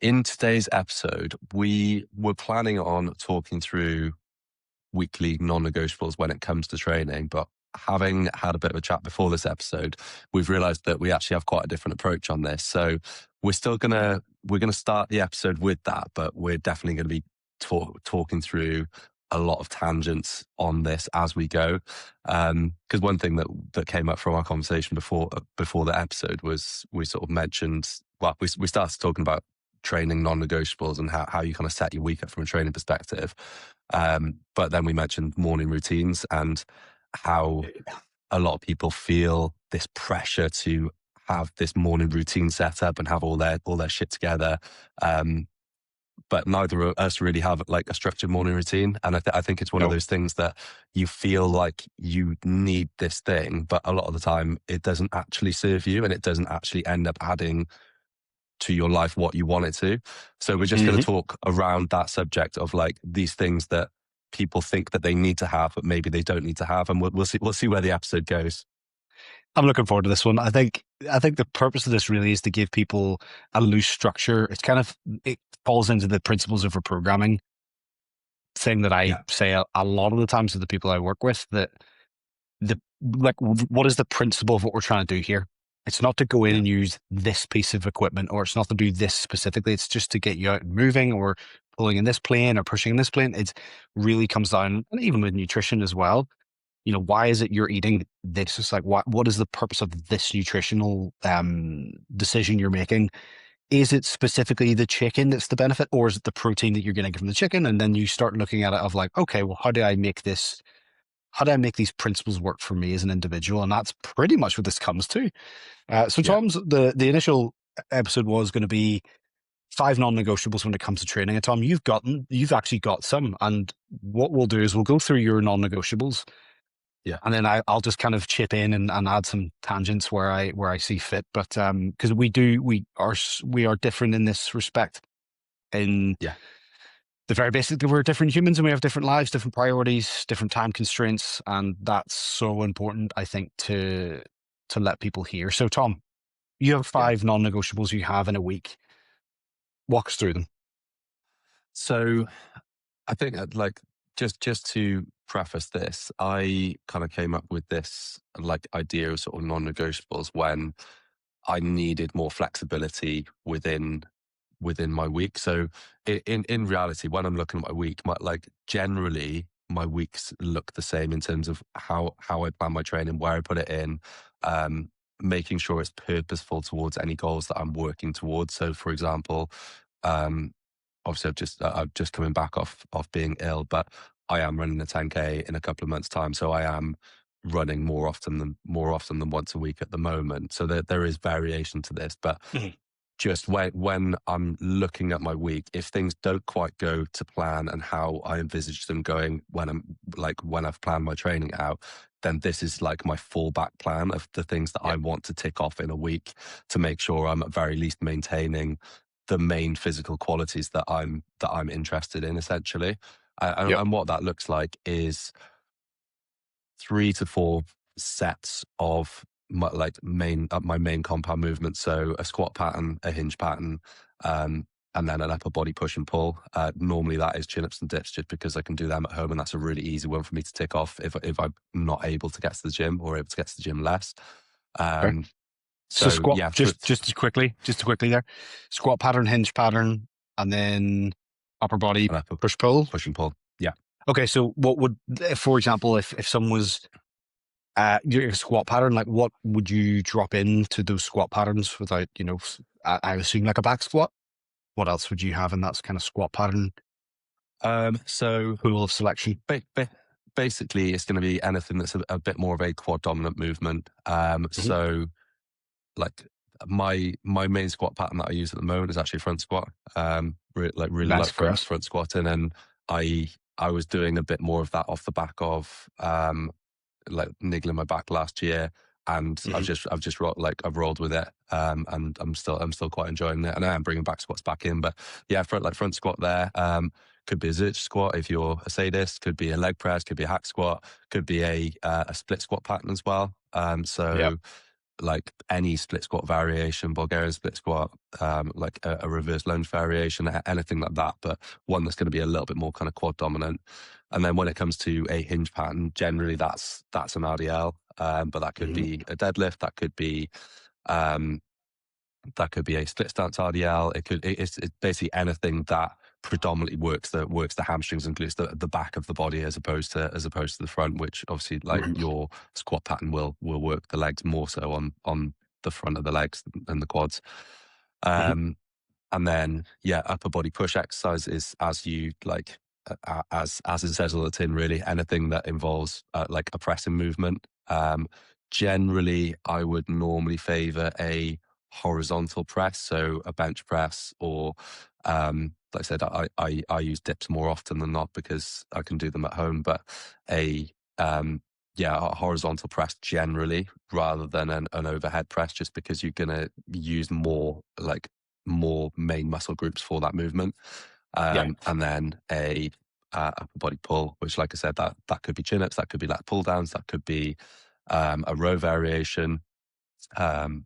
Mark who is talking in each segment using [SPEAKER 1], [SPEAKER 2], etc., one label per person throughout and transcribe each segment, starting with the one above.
[SPEAKER 1] In today's episode, we were planning on talking through weekly non-negotiables when it comes to training, but having had a bit of a chat before this episode, we've realized that we actually have quite a different approach on this. So we're gonna start the episode with that, but we're definitely going to be talking through a lot of tangents on this as we go. Because one thing that came up from our conversation before the episode was we sort of mentioned, well, we started talking about training non-negotiables and how you kind of set your week up from a training perspective. But then we mentioned morning routines and how a lot of people feel this pressure to have this morning routine set up and have all their shit together. But neither of us really have like a structured morning routine. And I think it's one of
[SPEAKER 2] No.
[SPEAKER 1] those things that you feel like you need this thing, but a lot of the time it doesn't actually serve you and it doesn't actually end up adding to your life what you want it to. So we're just going
[SPEAKER 2] hmm
[SPEAKER 1] to talk around that subject of like these things that people think that they need to have, but maybe they don't need to have. And we'll see where the episode goes.
[SPEAKER 2] I'm looking forward to this one. I think the purpose of this really is to give people a loose structure. It falls into the principles of reprogramming thing that I
[SPEAKER 1] Yeah.
[SPEAKER 2] say a lot of the times to the people I work with, that what is the principle of what we're trying to do here? It's not to go in
[SPEAKER 1] Yeah.
[SPEAKER 2] and use this piece of equipment, or it's not to do this specifically. It's just to get you out and moving, or pulling in this plane or pushing in this plane. It really comes down, and even with nutrition as well. Why is it you're eating this? It's like, what is the purpose of this nutritional decision you're making? Is it specifically the chicken that's the benefit, or is it the protein that you're getting from the chicken? And then you start looking at it of like, okay, well, how do I make these principles work for me as an individual? And that's pretty much what this comes to. So
[SPEAKER 1] Yeah.
[SPEAKER 2] Tom's, the initial episode was going to be 5 non-negotiables when it comes to training. And Tom, you've actually got some. And what we'll do is we'll go through your non-negotiables,
[SPEAKER 1] Yeah.
[SPEAKER 2] and then I'll just kind of chip in and add some tangents where I see fit. But because we are different in this respect. In
[SPEAKER 1] Yeah.
[SPEAKER 2] the very basic, that we're different humans and we have different lives, different priorities, different time constraints, and that's so important, I think, to let people hear. So, Tom, you have
[SPEAKER 1] Yeah.
[SPEAKER 2] 5 non-negotiables you have in a week. Walk us through them.
[SPEAKER 1] So I think like just to preface this, I kind of came up with this like idea of sort of non-negotiables when I needed more flexibility within my week. So in reality, when I'm looking at my week, like generally my weeks look the same in terms of how I plan my training, where I put it in, um, making sure it's purposeful towards any goals that I'm working towards. So for example, um, obviously I've just coming back off being ill, but I am running a 10K in a couple of months' time. So I am running more often than once a week at the moment. So there is variation to this, but
[SPEAKER 2] Mhm.
[SPEAKER 1] just when I'm looking at my week, if things don't quite go to plan and how I envisage them going when I've planned my training out, then this is like my fallback plan of the things that I
[SPEAKER 2] Yep.
[SPEAKER 1] want to tick off in a week to make sure I'm at very least maintaining the main physical qualities that I'm interested in, essentially.
[SPEAKER 2] Yep.
[SPEAKER 1] And what that looks like is 3 to 4 sets of my main compound movements. So a squat pattern, a hinge pattern, and then an upper body push and pull. Normally that is chin ups and dips, just because I can do them at home, and that's a really easy one for me to tick off if I'm not able to get to the gym or able to get to the gym less.
[SPEAKER 2] Okay.
[SPEAKER 1] Um,
[SPEAKER 2] So
[SPEAKER 1] so
[SPEAKER 2] squat,
[SPEAKER 1] yeah,
[SPEAKER 2] just to quickly there, squat pattern, hinge pattern, and then upper body
[SPEAKER 1] an upper
[SPEAKER 2] push pull.
[SPEAKER 1] push and pull. Yeah.
[SPEAKER 2] Okay, so what would, for example, if someone was your squat pattern, like what would you drop into those squat patterns without, I assume like a back squat? What else would you have in that kind of squat pattern
[SPEAKER 1] So
[SPEAKER 2] pool of selection?
[SPEAKER 1] basically, it's going to be anything that's a bit more of a quad dominant movement.
[SPEAKER 2] Mhm.
[SPEAKER 1] So like my main squat pattern that I use at the moment is actually front squat. Really
[SPEAKER 2] Nice,
[SPEAKER 1] like
[SPEAKER 2] gross.
[SPEAKER 1] front squatting, and I was doing a bit more of that off the back of like niggling my back last year, and
[SPEAKER 2] hmm
[SPEAKER 1] I've rolled with it, and I'm still quite enjoying it, and I am bringing back squats back in. But yeah, front squat there. Could be a zerch squat if you're a sadist. Could be a leg press. Could be a hack squat. Could be a split squat pattern as well.
[SPEAKER 2] Yep.
[SPEAKER 1] like any split squat variation, Bulgarian split squat, like a reverse lunge variation, anything like that, but one that's going to be a little bit more kind of quad dominant. And then when it comes to a hinge pattern, generally that's an RDL, but that could
[SPEAKER 2] Mhm.
[SPEAKER 1] be a deadlift, um, that could be a split stance RDL. It's basically anything that predominantly works the hamstrings and glutes, the back of the body as opposed to the front, which obviously like
[SPEAKER 2] Mhm.
[SPEAKER 1] your squat pattern will work the legs more so on the front of the legs and the quads.
[SPEAKER 2] Mhm.
[SPEAKER 1] Um, and then, yeah, upper body push exercise is as you like, as it says on the tin, really anything that involves like a pressing movement. Generally, I would normally favor a horizontal press, so a bench press, or like I said, I use dips more often than not because I can do them at home. But a a horizontal press generally, rather than an overhead press, just because you're gonna use more main muscle groups for that movement.
[SPEAKER 2] Yeah.
[SPEAKER 1] And then a upper body pull, which, like I said, that could be chin ups, that could be lat pull downs, that could be a row variation. Either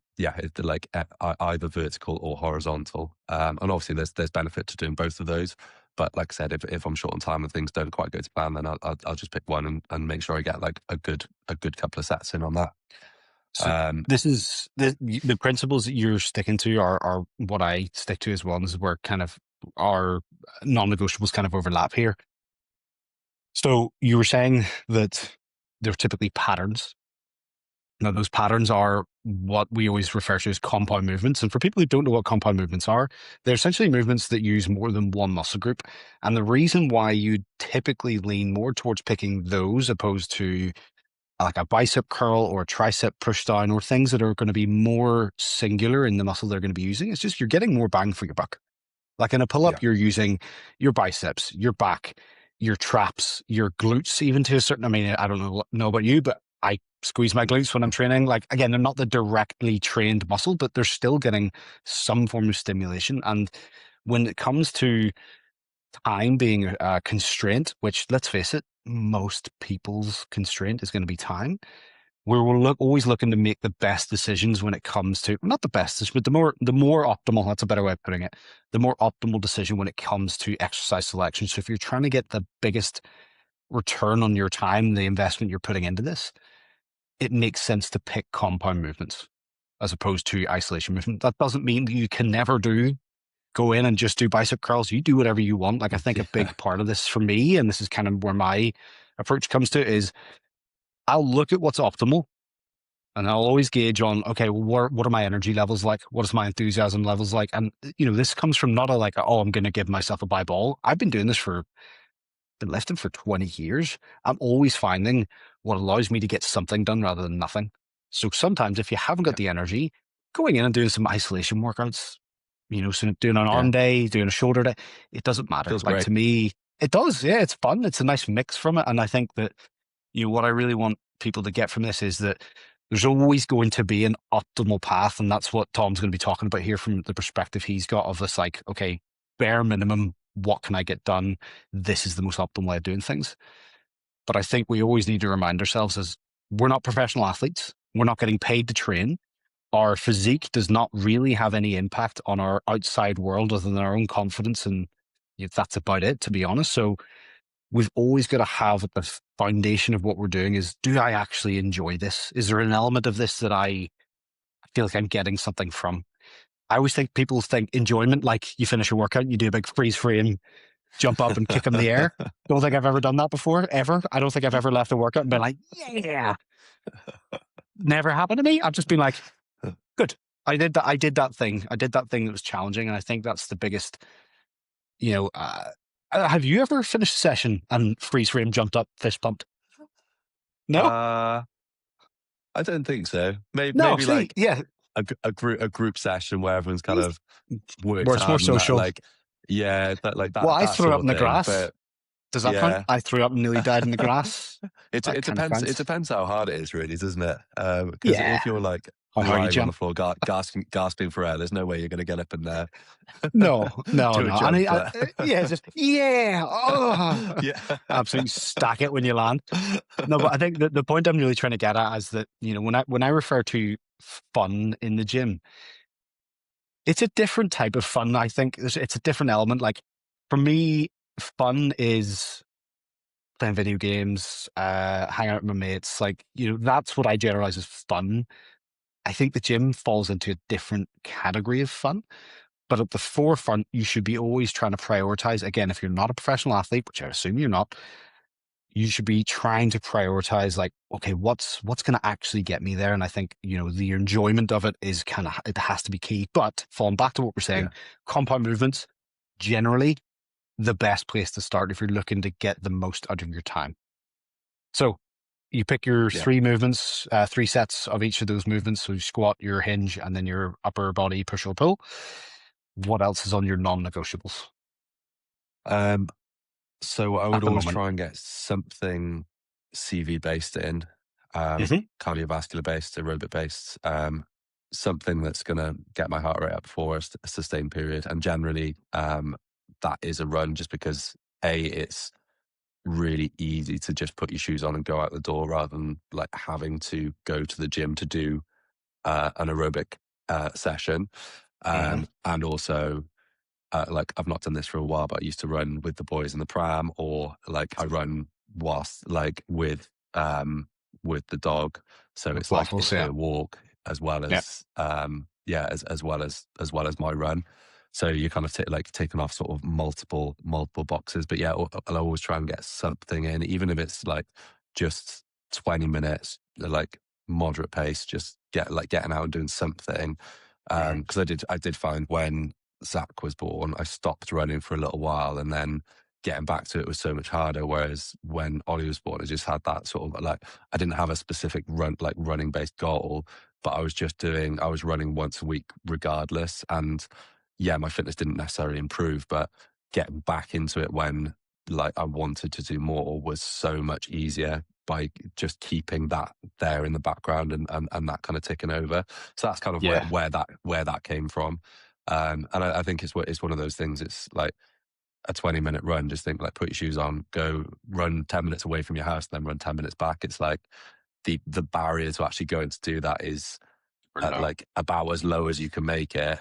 [SPEAKER 1] vertical or horizontal. And obviously, there's benefit to doing both of those. But like I said, if I'm short on time and things don't quite go to plan, then I'll just pick one and make sure I get like a good couple of sets in on that.
[SPEAKER 2] So
[SPEAKER 1] Um,
[SPEAKER 2] this is the principles that you're sticking to are what I stick to as well. This is where kind of our non-negotiables kind of overlap here. So you were saying that they're typically patterns. Now, those patterns are what we always refer to as compound movements. And for people who don't know what compound movements are, they're essentially movements that use more than one muscle group. And the reason why you typically lean more towards picking those opposed to like a bicep curl or a tricep push down or things that are going to be more singular in the muscle they're going to be using, it's just you're getting more bang for your buck. Like in a pull
[SPEAKER 1] yeah,
[SPEAKER 2] up, you're using your biceps, your back, your traps, your glutes, even to a certain. I mean, I don't know about you, but I squeeze my glutes when I'm training. Like again, they're not the directly trained muscle, but they're still getting some form of stimulation. And when it comes to time being a constraint, which let's face it, most people's constraint is going to be time, we're always looking to make the best decisions when it comes to not the best, but the more optimal. That's a better way of putting it. The more optimal decision when it comes to exercise selection. So if you're trying to get the biggest return on your time, the investment you're putting into this, it makes sense to pick compound movements as opposed to isolation movement. That doesn't mean that you can never go in and just do bicep curls. You do whatever you want. Like I think a
[SPEAKER 1] yeah,
[SPEAKER 2] big part of this for me, and this is kind of where my approach comes to, is I'll look at what's optimal. And I'll always gauge on, okay, well, what are my energy levels like? What is my enthusiasm levels like? And, this comes from not oh, I'm going to give myself a bye ball. I've been doing this been lifting for 20 years. I'm always finding what allows me to get something done rather than nothing. So sometimes if you haven't got
[SPEAKER 1] yeah,
[SPEAKER 2] the energy, going in and doing some isolation workouts, so doing an
[SPEAKER 1] yeah.
[SPEAKER 2] arm day, doing a shoulder day, it doesn't matter.
[SPEAKER 1] Feels
[SPEAKER 2] Like
[SPEAKER 1] great.
[SPEAKER 2] to me, it does. Yeah, it's fun. It's a nice mix from it. And I think that, what I really want people to get from this is that there's always going to be an optimal path. And that's what Tom's going to be talking about here from the perspective he's got of this, like, okay, bare minimum, what can I get done? This is the most optimal way of doing things. But I think we always need to remind ourselves as we're not professional athletes. We're not getting paid to train. Our physique does not really have any impact on our outside world other than our own confidence. And that's about it, to be honest. So we've always got to have at the foundation of what we're doing is, do I actually enjoy this? Is there an element of this that I feel like I'm getting something from? I always think people think enjoyment, like you finish a workout, you do a big freeze frame, jump up and kick in the air. Don't think I've ever done that before, ever. I don't think I've ever left a workout and been like, yeah, never happened to me. I've just been like, good. I did that. I did that thing. I did that thing that was challenging. And I think that's the biggest, you know, uh, have you ever finished a session and freeze frame jumped up, fist pumped? No?
[SPEAKER 1] uh, I don't think so. Maybe
[SPEAKER 2] No,
[SPEAKER 1] maybe
[SPEAKER 2] see,
[SPEAKER 1] like
[SPEAKER 2] yeah,
[SPEAKER 1] a group session where everyone's kind of
[SPEAKER 2] where
[SPEAKER 1] worked
[SPEAKER 2] it's more
[SPEAKER 1] hard and that,
[SPEAKER 2] social.
[SPEAKER 1] like, yeah,
[SPEAKER 2] Well, I
[SPEAKER 1] that
[SPEAKER 2] threw
[SPEAKER 1] sort
[SPEAKER 2] up
[SPEAKER 1] of
[SPEAKER 2] in the
[SPEAKER 1] thing.
[SPEAKER 2] grass.
[SPEAKER 1] But
[SPEAKER 2] Does that count?
[SPEAKER 1] yeah,
[SPEAKER 2] I threw up and nearly died in the grass. That
[SPEAKER 1] it
[SPEAKER 2] kind of
[SPEAKER 1] depends. It
[SPEAKER 2] counts.
[SPEAKER 1] depends how hard it is, really, doesn't it? Because
[SPEAKER 2] Yeah.
[SPEAKER 1] if you're like
[SPEAKER 2] How hard you
[SPEAKER 1] lying on the
[SPEAKER 2] jump?
[SPEAKER 1] floor, gasping for air, there's no way you're going to get up and
[SPEAKER 2] No, no,
[SPEAKER 1] do a
[SPEAKER 2] no. And
[SPEAKER 1] jump. But
[SPEAKER 2] yeah, it's just, yeah. Oh,
[SPEAKER 1] yeah,
[SPEAKER 2] absolutely stack it when you land. No, but I think the point I'm really trying to get at is that, when I refer to fun in the gym. It's a different type of fun, I think. It's a different element. Like for me, fun is playing video games, hanging out with my mates. Like, that's what I generalize as fun. I think the gym falls into a different category of fun. But at the forefront, you should be always trying to prioritize. Again, if you're not a professional athlete, which I assume you're not, you should be trying to prioritize like, okay, what's going to actually get me there? And I think, the enjoyment of it is it has to be key. But falling back to what we're saying,
[SPEAKER 1] Yeah.
[SPEAKER 2] compound movements, generally the best place to start if you're looking to get the most out of your time. So you pick your
[SPEAKER 1] Yeah.
[SPEAKER 2] three movements, three sets of each of those movements. So you squat, your hinge, and then your upper body push or pull. What else is on your non-negotiables
[SPEAKER 1] Um, so I
[SPEAKER 2] at
[SPEAKER 1] would
[SPEAKER 2] the
[SPEAKER 1] always
[SPEAKER 2] moment?
[SPEAKER 1] try and get something CV based in,
[SPEAKER 2] Hmm.
[SPEAKER 1] cardiovascular based, aerobic based, something that's going to get my heart rate up for a sustained period. And generally, that is a run just because it's really easy to just put your shoes on and go out the door rather than like having to go to the gym to do an aerobic session.
[SPEAKER 2] Hmm.
[SPEAKER 1] And also, like I've not done this for a while, but I used to run with the boys in the pram, or like I run whilst like with the dog. So
[SPEAKER 2] With
[SPEAKER 1] it's like
[SPEAKER 2] waffles,
[SPEAKER 1] it's
[SPEAKER 2] yeah.
[SPEAKER 1] her walk as well
[SPEAKER 2] Yeah.
[SPEAKER 1] as yeah, as well as my run. So you're kind of like taking off sort of multiple boxes. But yeah, I'll always try and get something in, even if it's like just 20 minutes, like moderate pace, just getting out and doing something.
[SPEAKER 2] Hmm.
[SPEAKER 1] Because I did find when Zach was born, I stopped running for a little while, and then getting back to it was so much harder. Whereas when Ollie was born, I just had that sort of like, I didn't have a specific running based goal, but I was running once a week regardless. And yeah, my fitness didn't necessarily improve, but getting back into it when like I wanted to do more was so much easier by just keeping that there in the background, and that kind of ticking over. So that's kind of where
[SPEAKER 2] Yeah.
[SPEAKER 1] that came from. And I think it's one of those things. It's like a 20-minute run. Just think like put your shoes on, go run 10 minutes away from your house, then run 10 minutes back. It's like the barrier to actually going to do that is
[SPEAKER 2] Or no.
[SPEAKER 1] like about as low as you can make it.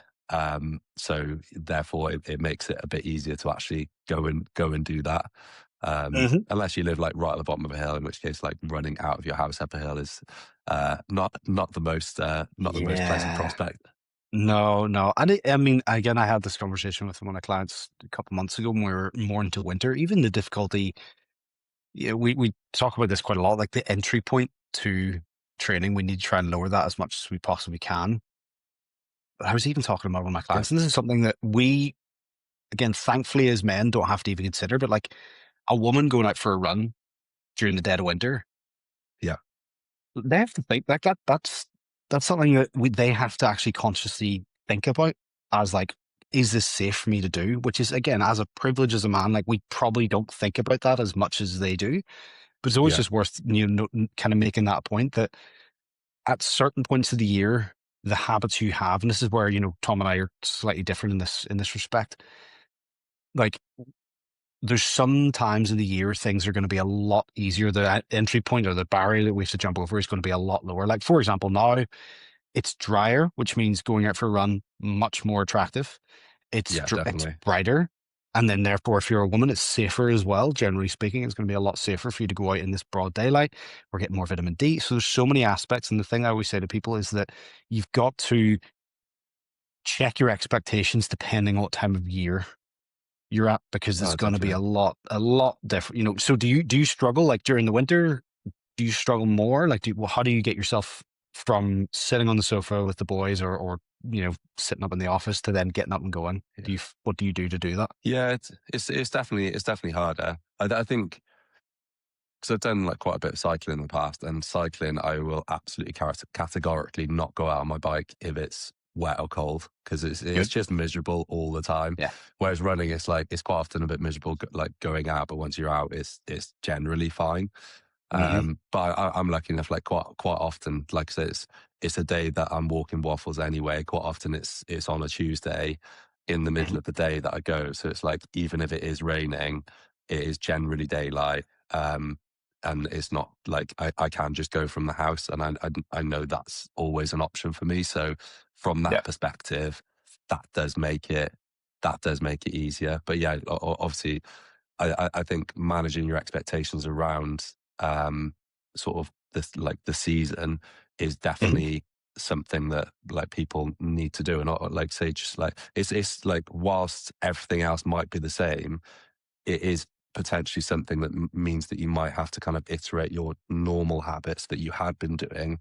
[SPEAKER 1] So therefore it makes it a bit easier to actually go and do that.
[SPEAKER 2] Hmm.
[SPEAKER 1] Unless you live like right at the bottom of a hill, in which case like running out of your house up a hill is not the most pleasant
[SPEAKER 2] Yeah.
[SPEAKER 1] prospect.
[SPEAKER 2] No, no. I mean, again, I had this conversation with one of my clients a couple months ago when we were more into winter. Even the difficulty, yeah, we talk about this quite a lot, like the entry point to training, we need to try and lower that as much as we possibly can. But I was even talking about one of my
[SPEAKER 1] Yeah,
[SPEAKER 2] clients, and this is something that we, again, thankfully as men don't have to even consider, but like a woman going out for a run during the dead of winter,
[SPEAKER 1] yeah,
[SPEAKER 2] they have to think like that's something that they have to actually consciously think about as like, is this safe for me to do? Which is again, as a privilege as a man, like we probably don't think about that as much as they do. But it's always
[SPEAKER 1] yeah.
[SPEAKER 2] just worth kind of making that point that at certain points of the year, the habits you have, and this is where Tom and I are slightly different in this respect. Like there's some times of the year things are going to be a lot easier. The entry point or the barrier that we have to jump over is going to be a lot lower. Like for example, now it's drier, which means going out for a run much more attractive.
[SPEAKER 1] Yeah,
[SPEAKER 2] It's
[SPEAKER 1] definitely.
[SPEAKER 2] brighter, and then therefore, if you're a woman, it's safer as well. Generally speaking, it's going to be a lot safer for you to go out in this broad daylight. We're getting more vitamin D, so there's so many aspects. And the thing I always say to people is that you've got to check your expectations depending on what time of year you're at, because it's
[SPEAKER 1] Oh,
[SPEAKER 2] going to be
[SPEAKER 1] definitely.
[SPEAKER 2] a lot different. So do you struggle like during the winter? Do you struggle more? Like, how do you get yourself from sitting on the sofa with the boys or sitting up in the office to then getting up and going?
[SPEAKER 1] Yeah,
[SPEAKER 2] What do you do to do that?
[SPEAKER 1] yeah. It's definitely harder. I think because I've done like quite a bit of cycling in the past, and cycling, I will absolutely categorically not go out on my bike if it's wet or cold, because it's
[SPEAKER 2] Good.
[SPEAKER 1] just miserable all the time.
[SPEAKER 2] Yeah.
[SPEAKER 1] Whereas running, it's like it's quite often a bit miserable, like going out, but once you're out, it's generally fine.
[SPEAKER 2] Hmm.
[SPEAKER 1] But I'm lucky enough, like quite often, like I said, it's a day that I'm walking waffles anyway. Quite often, it's on a Tuesday in the middle
[SPEAKER 2] Hmm.
[SPEAKER 1] of the day that I go. So it's like even if it is raining, it is generally daylight. and it's not like I can just go from the house, and I know that's always an option for me. So from
[SPEAKER 2] Yeah.
[SPEAKER 1] that perspective, that does make it that does make it easier. But yeah, obviously, I think managing your expectations around sort of this like the season is
[SPEAKER 2] Mhm.
[SPEAKER 1] definitely something that like people need to do, and not like say just like it's like whilst everything else might be the same, it is potentially something that means that you might have to kind of iterate your normal habits that you had been doing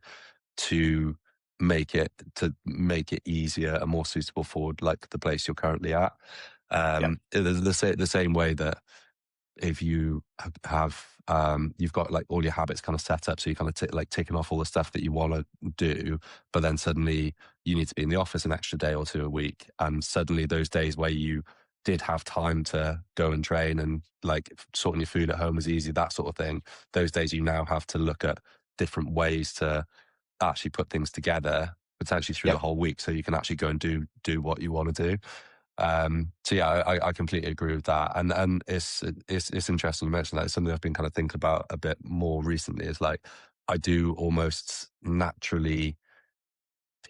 [SPEAKER 1] to make it easier and more suitable for like the place you're currently at.
[SPEAKER 2] Yeah.
[SPEAKER 1] The same way that if you have you've got like all your habits kind of set up, so you kind of like taking off all the stuff that you want to do, but then suddenly you need to be in the office an extra day or two a week, and suddenly those days where you did have time to go and train and like sorting your food at home was easy, that sort of thing, those days you now have to look at different ways to actually put things together potentially through
[SPEAKER 2] Yeah.
[SPEAKER 1] the whole week so you can actually go and do what you want to do. So yeah, I completely agree with that, and it's interesting you mentioned that. It's something I've been kind of thinking about a bit more recently. Is like I do almost naturally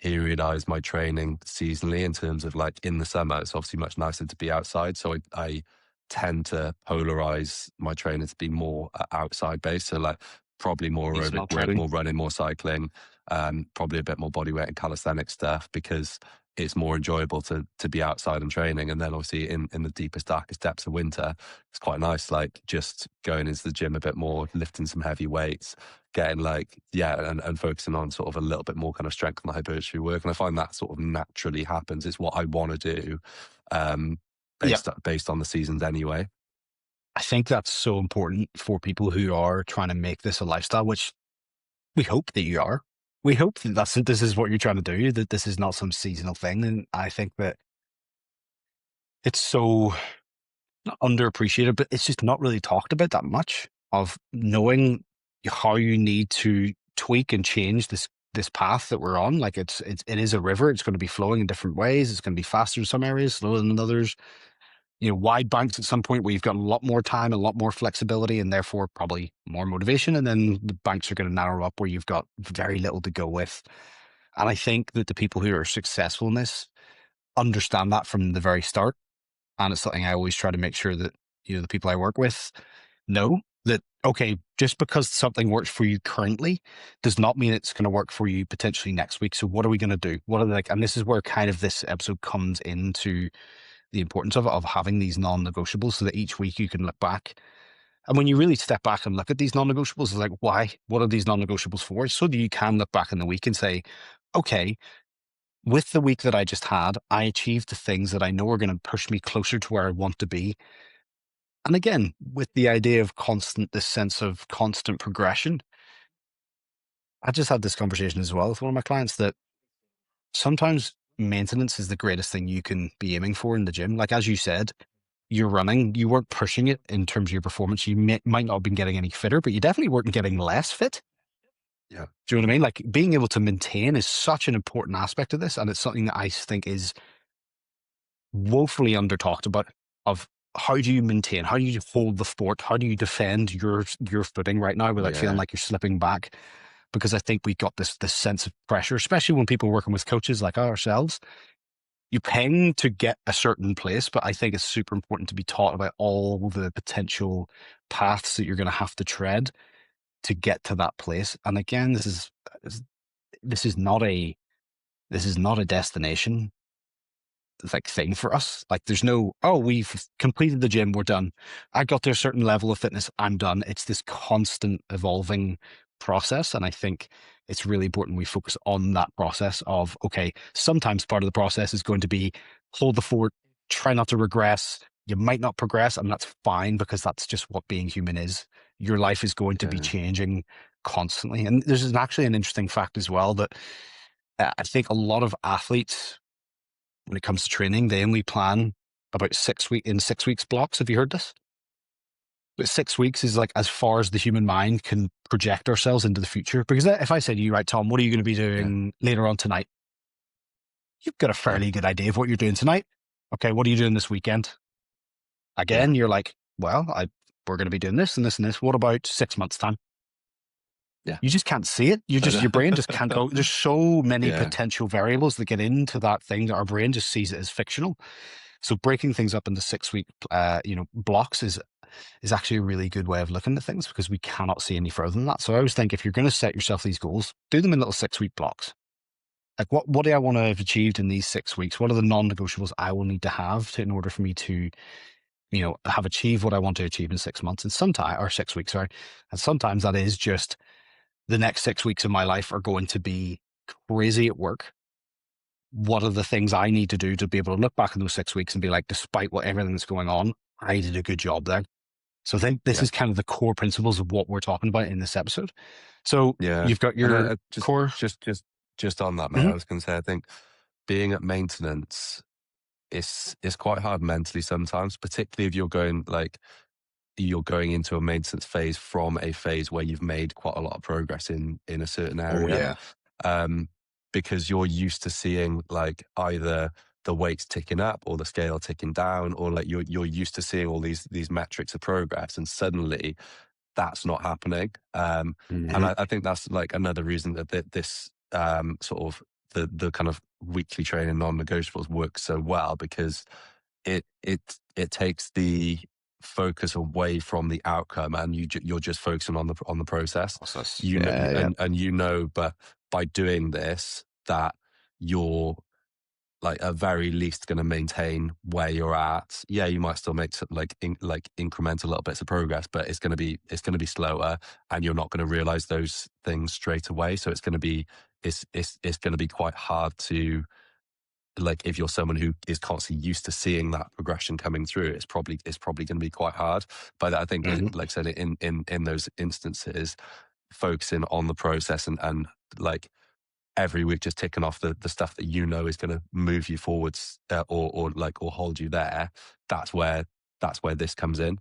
[SPEAKER 1] periodize my training seasonally in terms of like in the summer, it's obviously much nicer to be outside. So I tend to polarize my training to be more outside based. So like probably more aerobic
[SPEAKER 2] Seasonal
[SPEAKER 1] work,
[SPEAKER 2] training.
[SPEAKER 1] more running, more cycling, probably a bit more body weight and calisthenic stuff because it's more enjoyable to be outside and training. And then obviously in the deepest, darkest depths of winter, it's quite nice, like just going into the gym a bit more, lifting some heavy weights, getting like, yeah, and focusing on sort of a little bit more kind of strength and hypertrophy work. And I find that sort of naturally happens. It's what I want to do, um,
[SPEAKER 2] Yeah.
[SPEAKER 1] based on the seasons anyway.
[SPEAKER 2] I think that's so important for people who are trying to make this a lifestyle, which we hope that you are. We hope that this is what you're trying to do, that this is not some seasonal thing. And I think that it's so not underappreciated, but it's just not really talked about that much of knowing how you need to tweak and change this path that we're on. Like it is a river. It's going to be flowing in different ways. It's going to be faster in some areas, slower than others. Wide banks at some point where you've got a lot more time, a lot more flexibility, and therefore probably more motivation. And then the banks are going to narrow up where you've got very little to go with. And I think that the people who are successful in this understand that from the very start. And it's something I always try to make sure that, the people I work with know that, okay, just because something works for you currently does not mean it's going to work for you potentially next week. So what are we going to do? What are and this is where kind of this episode comes into the importance of it, of having these non-negotiables so that each week you can look back. And when you really step back and look at these non-negotiables, it's like, why? What are these non-negotiables for? So that you can look back in the week and say, okay, with the week that I just had, I achieved the things that I know are going to push me closer to where I want to be. And again, with the idea of this sense of constant progression, I just had this conversation as well with one of my clients that sometimes maintenance is the greatest thing you can be aiming for in the gym. Like, as you said, you're running, you weren't pushing it in terms of your performance. You might not have been getting any fitter, but you definitely weren't getting less fit.
[SPEAKER 1] Yeah,
[SPEAKER 2] Do you know what I mean? Like, being able to maintain is such an important aspect of this. And it's something that I think is woefully under talked about, of how do you maintain, how do you hold the fort, how do you defend your footing right now without feeling
[SPEAKER 1] yeah,
[SPEAKER 2] like you're slipping back? Because I think we got this sense of pressure, especially when people are working with coaches like ourselves. You paying to get a certain place, but I think it's super important to be taught about all the potential paths that you're going to have to tread to get to that place. And again, this is not a this is not a destination like thing for us. Like, there's no, oh, we've completed the gym, we're done. I got to a certain level of fitness, I'm done. It's this constant evolving process. And I think it's really important we focus on that process of, okay, sometimes part of the process is going to be hold the fort, try not to regress. You might not progress, and that's fine because that's just what being human is. Your life is going to be
[SPEAKER 1] yeah,
[SPEAKER 2] changing constantly. And there's actually an interesting fact as well that I think a lot of athletes, when it comes to training, they only plan about 6 weeks blocks. Have you heard this? But 6 weeks is like as far as the human mind can project ourselves into the future. Because if I say to you, right, Tom, what are you going to be
[SPEAKER 1] yeah,
[SPEAKER 2] doing later on tonight? You've got a
[SPEAKER 1] yeah,
[SPEAKER 2] fairly good idea of what you're doing tonight. Okay, what are you doing this weekend?
[SPEAKER 1] yeah,
[SPEAKER 2] Again, you're like, well, we're going to be doing this and this and this. What about 6 months' time?
[SPEAKER 1] Yeah.
[SPEAKER 2] You just can't see it. Your brain just can't go. There's so many
[SPEAKER 1] Yeah.
[SPEAKER 2] potential variables that get into that thing that our brain just sees it as fictional. So breaking things up into 6 week, blocks is actually a really good way of looking at things because we cannot see any further than that. So I always think if you're going to set yourself these goals, do them in little 6 week blocks. Like what do I want to have achieved in these 6 weeks? What are the non-negotiables I will need to have in order for me to, have achieved what I want to achieve in 6 months and sometimes, or 6 weeks, sorry. And sometimes that is just the next 6 weeks of my life are going to be crazy at work. What are the things I need to do to be able to look back in those 6 weeks and be like, despite everything that's going on, I did a good job there. So I think this
[SPEAKER 1] Yeah.
[SPEAKER 2] is kind of the core principles of what we're talking about in this episode. So
[SPEAKER 1] Yeah.
[SPEAKER 2] you've got
[SPEAKER 1] And
[SPEAKER 2] your core.
[SPEAKER 1] just on that, mate,
[SPEAKER 2] Mhm.
[SPEAKER 1] I was going to say, I think being at maintenance is quite hard mentally sometimes, particularly if you're going into a maintenance phase from a phase where you've made quite a lot of progress in a certain
[SPEAKER 2] Oh
[SPEAKER 1] area.
[SPEAKER 2] yeah.
[SPEAKER 1] um, because you're used to seeing like either the weights ticking up or the scale ticking down, or like you're used to seeing all these metrics of progress, and suddenly that's not happening. And
[SPEAKER 2] Mhm.
[SPEAKER 1] I think that's like another reason that this sort of the kind of weekly training non-negotiables works so well, because it takes the focus away from the outcome, and you're just focusing on the process.
[SPEAKER 2] Process.
[SPEAKER 1] You know,
[SPEAKER 2] Yeah, yeah.
[SPEAKER 1] but by doing this, that you're like at very least going to maintain where you're at. Yeah, you might still make some, like incremental little bits of progress, but it's going to be slower, and you're not going to realize those things straight away. So it's going to be it's going to be quite hard to, like, if you're someone who is constantly used to seeing that progression coming through, it's probably going to be quite hard. But I think,
[SPEAKER 2] Mhm.
[SPEAKER 1] like I said, in those instances, focusing on the process, and like every week just ticking off the stuff that is going to move you forwards, or hold you there. That's where this comes in.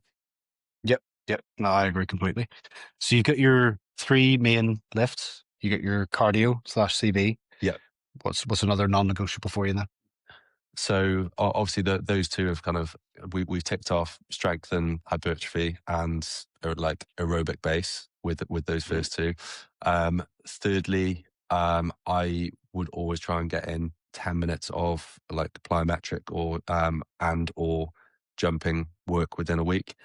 [SPEAKER 2] Yep. Yep. No, I agree completely. So you've got your three main lifts. You get your cardio slash CB.
[SPEAKER 1] Yeah.
[SPEAKER 2] What's another non-negotiable for you then?
[SPEAKER 1] So obviously those two have kind of, we've ticked off strength and hypertrophy, and like aerobic base with those
[SPEAKER 2] Mhm.
[SPEAKER 1] first two. Thirdly, I would always try and get in 10 minutes of like plyometric or jumping work within a week,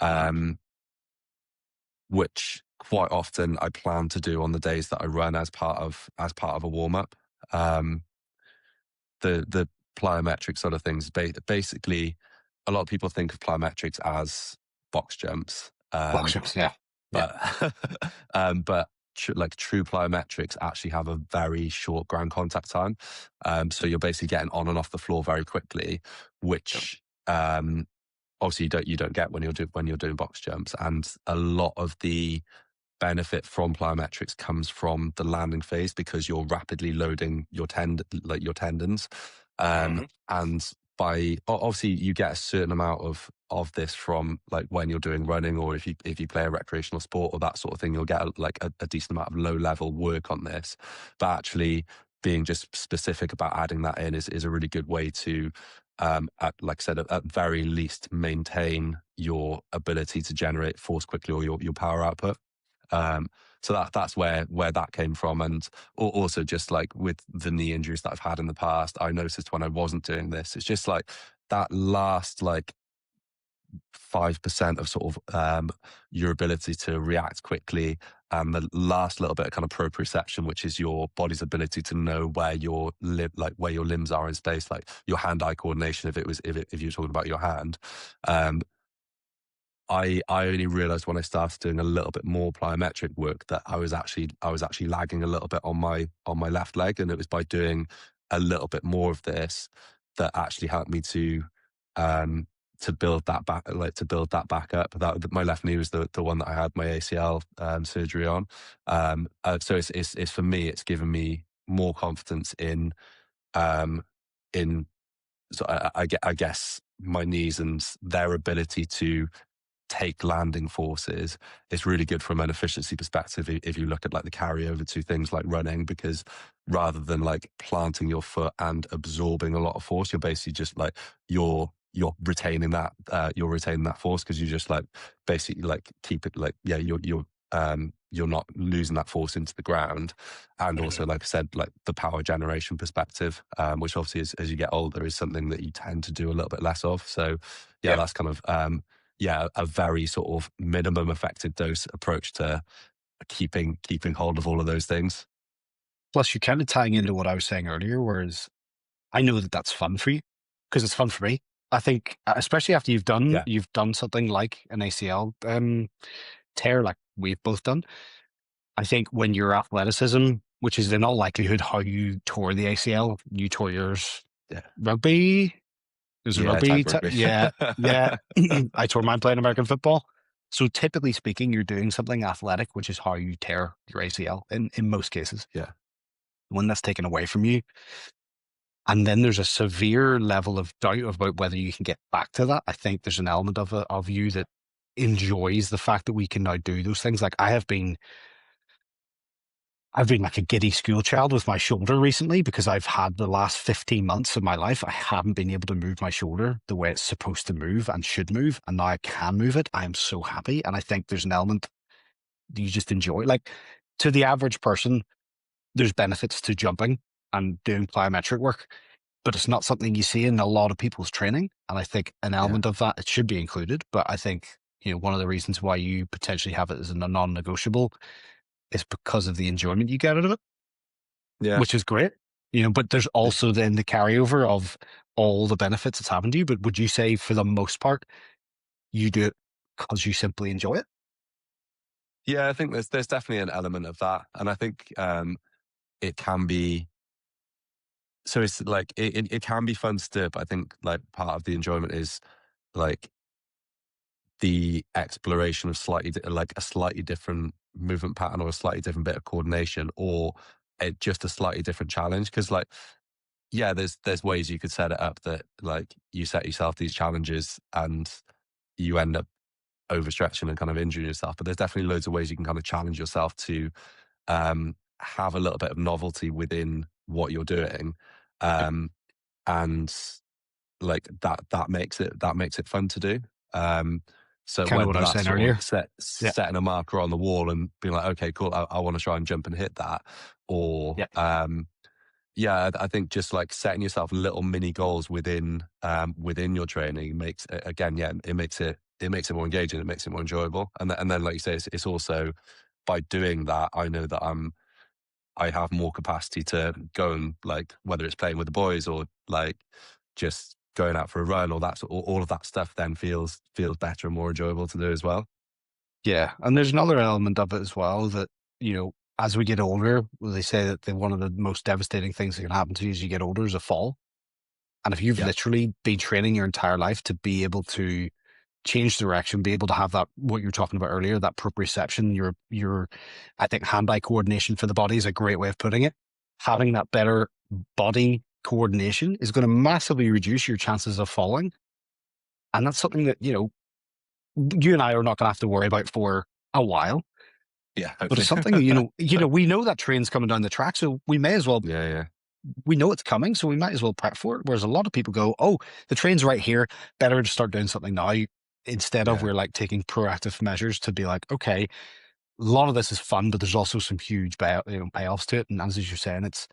[SPEAKER 2] Mhm.
[SPEAKER 1] um, which quite often I plan to do on the days that I run as part of a warm up. Um, the plyometric sort of things. Basically, a lot of people think of plyometrics as box jumps,
[SPEAKER 2] Box jumps. Yeah. Yeah.
[SPEAKER 1] but but like true plyometrics actually have a very short ground contact time. So you're basically getting on and off the floor very quickly,
[SPEAKER 2] Yep.
[SPEAKER 1] which obviously you don't get when you're doing box jumps. And a lot of the benefit from plyometrics comes from the landing phase, because you're rapidly loading your tendons.
[SPEAKER 2] Mhm.
[SPEAKER 1] And obviously you get a certain amount of this from like when you're doing running, or if you play a recreational sport or that sort of thing, you'll get a decent amount of low level work on this. But actually being just specific about adding that in is a really good way to, like I said, at very least maintain your ability to generate force quickly, or your power output. Um, so that's where that came from. And also just like with the knee injuries that I've had in the past, I noticed when I wasn't doing this, it's just like that last like 5% of sort of your ability to react quickly, and the last little bit of kind of proprioception, which is your body's ability to know where where your limbs are in space, like your hand-eye coordination. If you were talking about your hand, um, I only realized when I started doing a little bit more plyometric work that I was actually lagging a little bit on my left leg, and it was by doing a little bit more of this that actually helped me um to build that back, up. That my left knee was the one that I had my ACL surgery on. So it's for me, it's given me more confidence um in so I guess my knees and their ability to take landing forces. It's really good from an efficiency perspective if you look at like the carryover to things like running, because rather than like planting your foot and absorbing a lot of force, you're basically just like you're you're retaining that force because you just like basically like keep it like, yeah, you're not losing that force into the ground. And also, like I said, like the power generation perspective, which obviously as you get older is something that you tend to do a little bit less of. So yeah,
[SPEAKER 2] Yeah.
[SPEAKER 1] that's kind of yeah, a very sort of minimum effective dose approach to keeping hold of all of those things.
[SPEAKER 2] Plus, you're kind of tying into what I was saying earlier, whereas I know that that's fun for you because it's fun for me. I think, especially after
[SPEAKER 1] Yeah,
[SPEAKER 2] you've done something like an ACL tear, like we've both done. I think when your athleticism, which is in all likelihood how you tore the ACL, you tore yours
[SPEAKER 1] yeah,
[SPEAKER 2] rugby. It was a
[SPEAKER 1] yeah,
[SPEAKER 2] rugby.
[SPEAKER 1] tag rugby.
[SPEAKER 2] Yeah, yeah. I tore mine playing American football. So typically speaking, you're doing something athletic, which is how you tear your ACL in most cases.
[SPEAKER 1] Yeah,
[SPEAKER 2] When that's taken away from you, and then there's a severe level of doubt about whether you can get back to that. I think there's an element of you that enjoys the fact that we can now do those things. Like I've been like a giddy school child with my shoulder recently because I've had the last 15 months of my life, I haven't been able to move my shoulder the way it's supposed to move and should move. And now I can move it. I am so happy. And I think there's an element that you just enjoy. Like to the average person, there's benefits to jumping and doing plyometric work, but it's not something you see in a lot of people's training. And I think an
[SPEAKER 1] yeah,
[SPEAKER 2] element of that, it should be included. But I think, one of the reasons why you potentially have it as a non-negotiable is because of the enjoyment you get out of it,
[SPEAKER 1] yeah.
[SPEAKER 2] which is great. But there's also then the carryover of all the benefits it's having to you. But would you say for the most part, you do it because you simply enjoy it?
[SPEAKER 1] Yeah, I think there's definitely an element of that, and I think it can be. So it's like it can be fun to do, but I think like part of the enjoyment is like the exploration of like a slightly different movement pattern or a slightly different bit of coordination or just a slightly different challenge. Because like yeah, there's ways you could set it up that like you set yourself these challenges and you end up overstretching and kind of injuring yourself. But there's definitely loads of ways you can kind of challenge yourself to have a little bit of novelty within what you're doing, um, and like that makes it fun to do. Um, so
[SPEAKER 2] Kind of what
[SPEAKER 1] whether
[SPEAKER 2] I was
[SPEAKER 1] that's
[SPEAKER 2] saying
[SPEAKER 1] sort of
[SPEAKER 2] earlier. Yeah.
[SPEAKER 1] setting a marker on the wall and being like, okay, cool, I want to try and jump and hit that, or
[SPEAKER 2] Yeah.
[SPEAKER 1] yeah, I think just like setting yourself little mini goals within your training makes again, yeah, it makes it more engaging, it makes it more enjoyable, and then like you say, it's also by doing that, I know that I have more capacity to go and like whether it's playing with the boys or like just going out for a run or all of that stuff then feels better and more enjoyable to do as well.
[SPEAKER 2] Yeah. And there's another element of it as well that, as we get older, well, they say that one of the most devastating things that can happen to you as you get older is a fall. And if you've
[SPEAKER 1] Yeah,
[SPEAKER 2] literally been training your entire life to be able to change direction, be able to have that, what you were talking about earlier, that proprioception, I think hand-eye coordination for the body is a great way of putting it. Having that better body coordination is going to massively reduce your chances of falling. And that's something that, you and I are not going to have to worry about for a while,
[SPEAKER 1] yeah,
[SPEAKER 2] but it's
[SPEAKER 1] hopefully.
[SPEAKER 2] something, we know that train's coming down the track. So
[SPEAKER 1] Yeah, yeah,
[SPEAKER 2] we know it's coming. So we might as well prep for it. Whereas a lot of people go, oh, the train's right here. Better to start doing something now. Instead of
[SPEAKER 1] yeah,
[SPEAKER 2] we're like taking proactive measures to be like, okay, a lot of this is fun, but there's also some huge payoffs to it. And as you're saying, it's,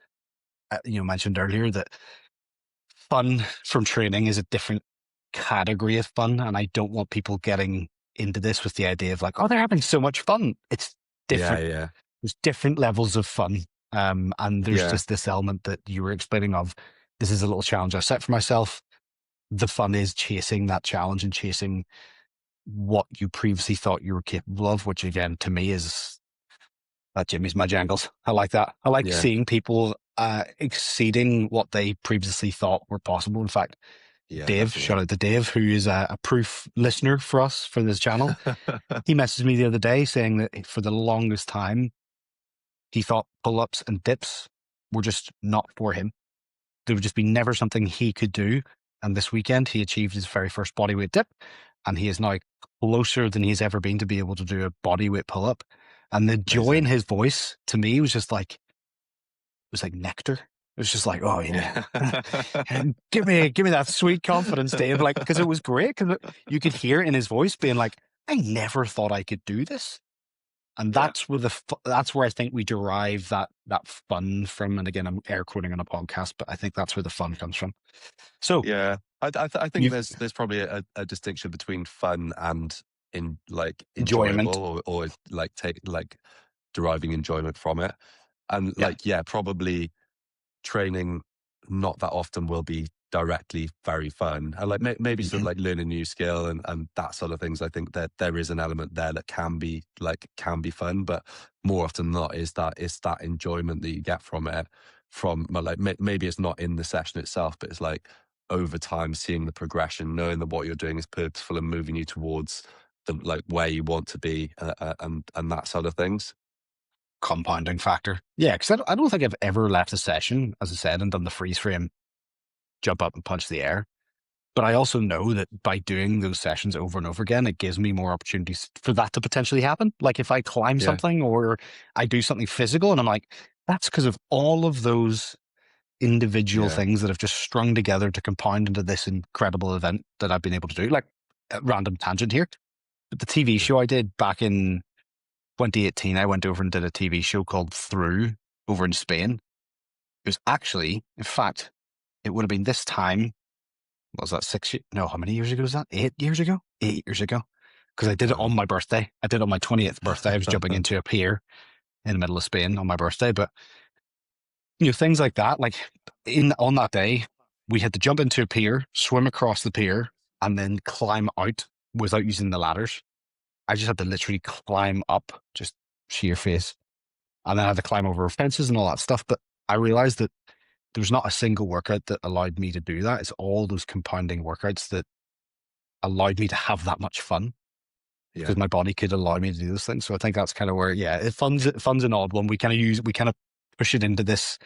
[SPEAKER 2] mentioned earlier that fun from training is a different category of fun. And I don't want people getting into this with the idea of like, oh, they're having so much fun. It's
[SPEAKER 1] yeah,
[SPEAKER 2] different.
[SPEAKER 1] yeah,
[SPEAKER 2] There's different levels of fun. And there's
[SPEAKER 1] yeah,
[SPEAKER 2] just this element that you were explaining of this is a little challenge I set for myself. The fun is chasing that challenge and chasing what you previously thought you were capable of, which again, to me is that Jimmy's my jangles. I like that. I like
[SPEAKER 1] yeah,
[SPEAKER 2] seeing people exceeding what they previously thought were possible. In fact,
[SPEAKER 1] yeah,
[SPEAKER 2] Dave, shout
[SPEAKER 1] definitely.
[SPEAKER 2] out to Dave, who is a proof listener for us for this channel. He messaged me the other day saying that for the longest time, he thought pull ups and dips were just not for him. There would just be never something he could do. And this weekend, he achieved his very first bodyweight dip. And he is now closer than he's ever been to be able to do a bodyweight pull up. And the joy in
[SPEAKER 1] Amazing.
[SPEAKER 2] his voice to me was just like, it was like nectar. It was just like, oh yeah,
[SPEAKER 1] Yeah.
[SPEAKER 2] give me that sweet confidence, Dave. Like, because it was great, because you could hear it in his voice being like, I never thought I could do this. And
[SPEAKER 1] Yeah.
[SPEAKER 2] that's where I think we derive that fun from. And again, I'm air quoting on a podcast, but I think that's where the fun comes from. So
[SPEAKER 1] Yeah. I think
[SPEAKER 2] you
[SPEAKER 1] there's probably a distinction between fun and in like enjoyable,
[SPEAKER 2] enjoyment,
[SPEAKER 1] or like take like deriving enjoyment from it. And
[SPEAKER 2] yeah,
[SPEAKER 1] like, yeah, probably training not that often will be directly very fun. And like maybe sort of
[SPEAKER 2] hmm
[SPEAKER 1] like learn a new skill and that sort of things. I think that there is an element there that can be fun, but more often than not is that enjoyment that you get from it. From well, like maybe it's not in the session itself, but it's like over time seeing the progression, knowing that what you're doing is purposeful and moving you towards the like where you want to be, and that sort of things.
[SPEAKER 2] compounding factor. Yeah, because I don't think I've ever left a session, as I said, and done the freeze frame, jump up and punch the air. But I also know that by doing those sessions over and over again, it gives me more opportunities for that to potentially happen. Like if I climb
[SPEAKER 1] Yeah,
[SPEAKER 2] something or I do something physical and I'm like, that's because of all of those individual
[SPEAKER 1] yeah,
[SPEAKER 2] things that have just strung together to compound into this incredible event that I've been able to do. Like a random tangent here. But the TV
[SPEAKER 1] yeah.
[SPEAKER 2] show I did back in 2018, I went over and did a TV show called Through over in Spain. It was actually, in fact, it would have been this time. What was that 6 years? No, how many years ago was that? 8 years ago? 8 years ago. Because I did it on
[SPEAKER 1] Wow.
[SPEAKER 2] my birthday. I did it on my 20th birthday. I was jumping into a pier in the middle of Spain on my birthday. But things like that. Like in on that day, we had to jump into a pier, swim across the pier, and then climb out without using the ladders. I just had to literally climb up, just sheer face. And then I had to climb over fences and all that stuff. But I realized that there was not a single workout that allowed me to do that. It's all those compounding workouts that allowed me to have that much fun
[SPEAKER 1] Yeah.
[SPEAKER 2] because my body could allow me to do those things. So I think that's kind of where, yeah, fun's an odd one. We kind of push it into this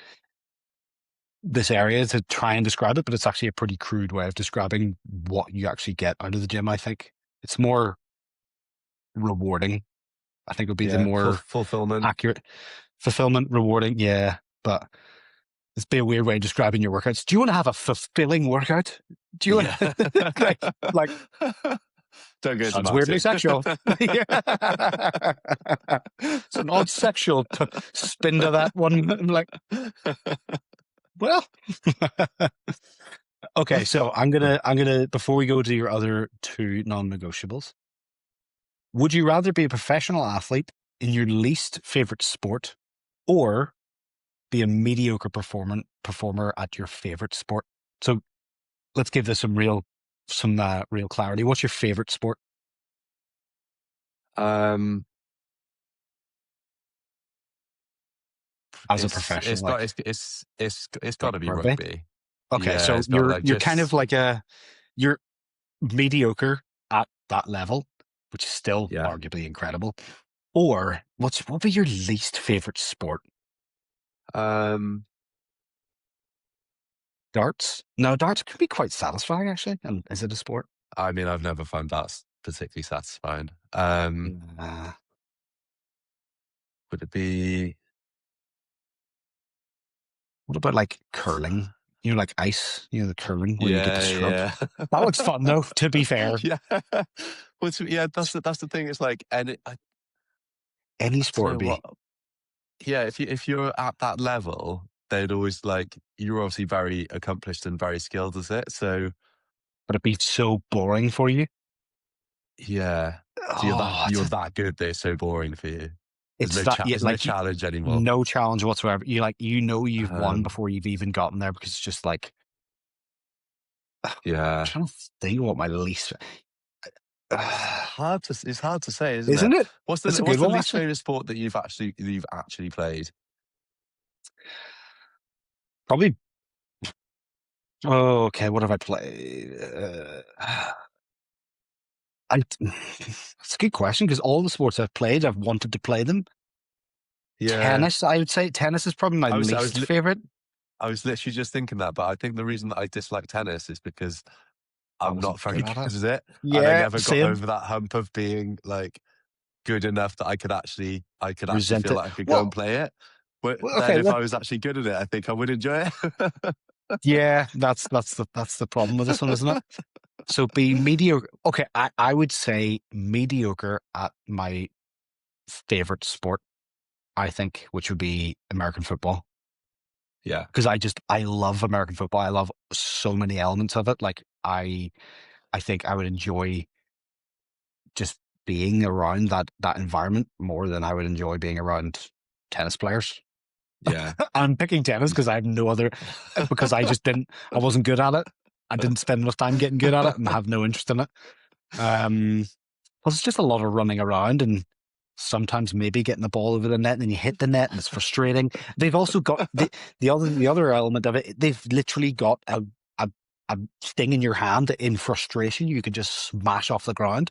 [SPEAKER 2] area to try and describe it, but it's actually a pretty crude way of describing what you actually get out of the gym. I think it's more rewarding. I think would be the
[SPEAKER 1] Yeah.
[SPEAKER 2] more
[SPEAKER 1] Fulfillment.
[SPEAKER 2] accurate fulfillment, rewarding. Yeah, but it's be a weird way of describing your workouts. Do you want to have a fulfilling workout? Do you want
[SPEAKER 1] Yeah.
[SPEAKER 2] like
[SPEAKER 1] Don't go
[SPEAKER 2] sounds weirdly
[SPEAKER 1] dramatic.
[SPEAKER 2] sexual? Yeah. It's an odd sexual spin to that one. I'm like, well, okay. So I'm gonna before we go to your other two non-negotiables, would you rather be a professional athlete in your least favorite sport, or be a mediocre performer at your favorite sport? So let's give this some real clarity. What's your favorite sport
[SPEAKER 1] um,
[SPEAKER 2] as a professional? Like
[SPEAKER 1] it's got
[SPEAKER 2] like
[SPEAKER 1] to be
[SPEAKER 2] rugby.
[SPEAKER 1] rugby.
[SPEAKER 2] Okay,
[SPEAKER 1] Yeah,
[SPEAKER 2] so
[SPEAKER 1] it's got
[SPEAKER 2] you're
[SPEAKER 1] like
[SPEAKER 2] you're kind of
[SPEAKER 1] just
[SPEAKER 2] like you're mediocre at that level, which is still
[SPEAKER 1] yeah.
[SPEAKER 2] arguably incredible. Or what would be your least favorite sport?
[SPEAKER 1] Um,
[SPEAKER 2] Darts? No, darts can be quite satisfying actually. And is it a sport?
[SPEAKER 1] I mean, I've never found that particularly satisfying.
[SPEAKER 2] Uh,
[SPEAKER 1] Would it be?
[SPEAKER 2] what about like curling? Like ice, the curling where you get to
[SPEAKER 1] Yeah,
[SPEAKER 2] scrub.
[SPEAKER 1] yeah,
[SPEAKER 2] That looks fun though, to be fair.
[SPEAKER 1] yeah. Yeah, that's the thing. It's like, and
[SPEAKER 2] Any
[SPEAKER 1] I don't
[SPEAKER 2] sport would
[SPEAKER 1] know what.
[SPEAKER 2] be,
[SPEAKER 1] Yeah, if you're at that level, they'd always like you're obviously very accomplished and very skilled as it. So
[SPEAKER 2] but it'd be so boring for you.
[SPEAKER 1] yeah, so
[SPEAKER 2] Oh,
[SPEAKER 1] you're that good. They're so boring for you.
[SPEAKER 2] it's that, yeah,
[SPEAKER 1] There's no
[SPEAKER 2] like
[SPEAKER 1] challenge anymore.
[SPEAKER 2] no challenge whatsoever. You've won
[SPEAKER 1] Um,
[SPEAKER 2] before you've even gotten there because it's just like, I'm
[SPEAKER 1] yeah,
[SPEAKER 2] trying to think what my least,
[SPEAKER 1] it's hard to say, isn't
[SPEAKER 2] isn't
[SPEAKER 1] it?
[SPEAKER 2] it? It's a good
[SPEAKER 1] What's the
[SPEAKER 2] one
[SPEAKER 1] least
[SPEAKER 2] actually.
[SPEAKER 1] favorite sport that you've actually played?
[SPEAKER 2] Probably. Oh, okay. What have I played? It's a good question because all the sports I've played, I've wanted to play them.
[SPEAKER 1] Yeah,
[SPEAKER 2] Tennis, I would say tennis is probably my
[SPEAKER 1] I
[SPEAKER 2] least favorite.
[SPEAKER 1] I was literally just thinking that, but I think the reason that I dislike tennis is because
[SPEAKER 2] I
[SPEAKER 1] I'm not
[SPEAKER 2] wasn't
[SPEAKER 1] very
[SPEAKER 2] good at it.
[SPEAKER 1] good at it, and I
[SPEAKER 2] Yeah,
[SPEAKER 1] never got
[SPEAKER 2] same.
[SPEAKER 1] over that hump of being like good enough that I could actually feel
[SPEAKER 2] Resent it.
[SPEAKER 1] like I could go and
[SPEAKER 2] Well,
[SPEAKER 1] play it. But
[SPEAKER 2] Well,
[SPEAKER 1] then
[SPEAKER 2] okay,
[SPEAKER 1] if I was actually good at it, I think I would enjoy it.
[SPEAKER 2] yeah, that's the problem with this one, isn't it? So be mediocre. Okay, I would say mediocre at my favorite sport, I think, which would be American football.
[SPEAKER 1] Yeah,
[SPEAKER 2] Because I love American football. I love so many elements of it. Like I think I would enjoy just being around that environment more than I would enjoy being around tennis players.
[SPEAKER 1] yeah.
[SPEAKER 2] I'm picking tennis because I have no other, because I wasn't good at it. I didn't spend enough time getting good at it and have no interest in it. Um, Plus it's just a lot of running around and sometimes maybe getting the ball over the net and then you hit the net and it's frustrating. They've also got the other element of it. They've literally got a, a thing in your hand that in frustration you can just smash off the ground,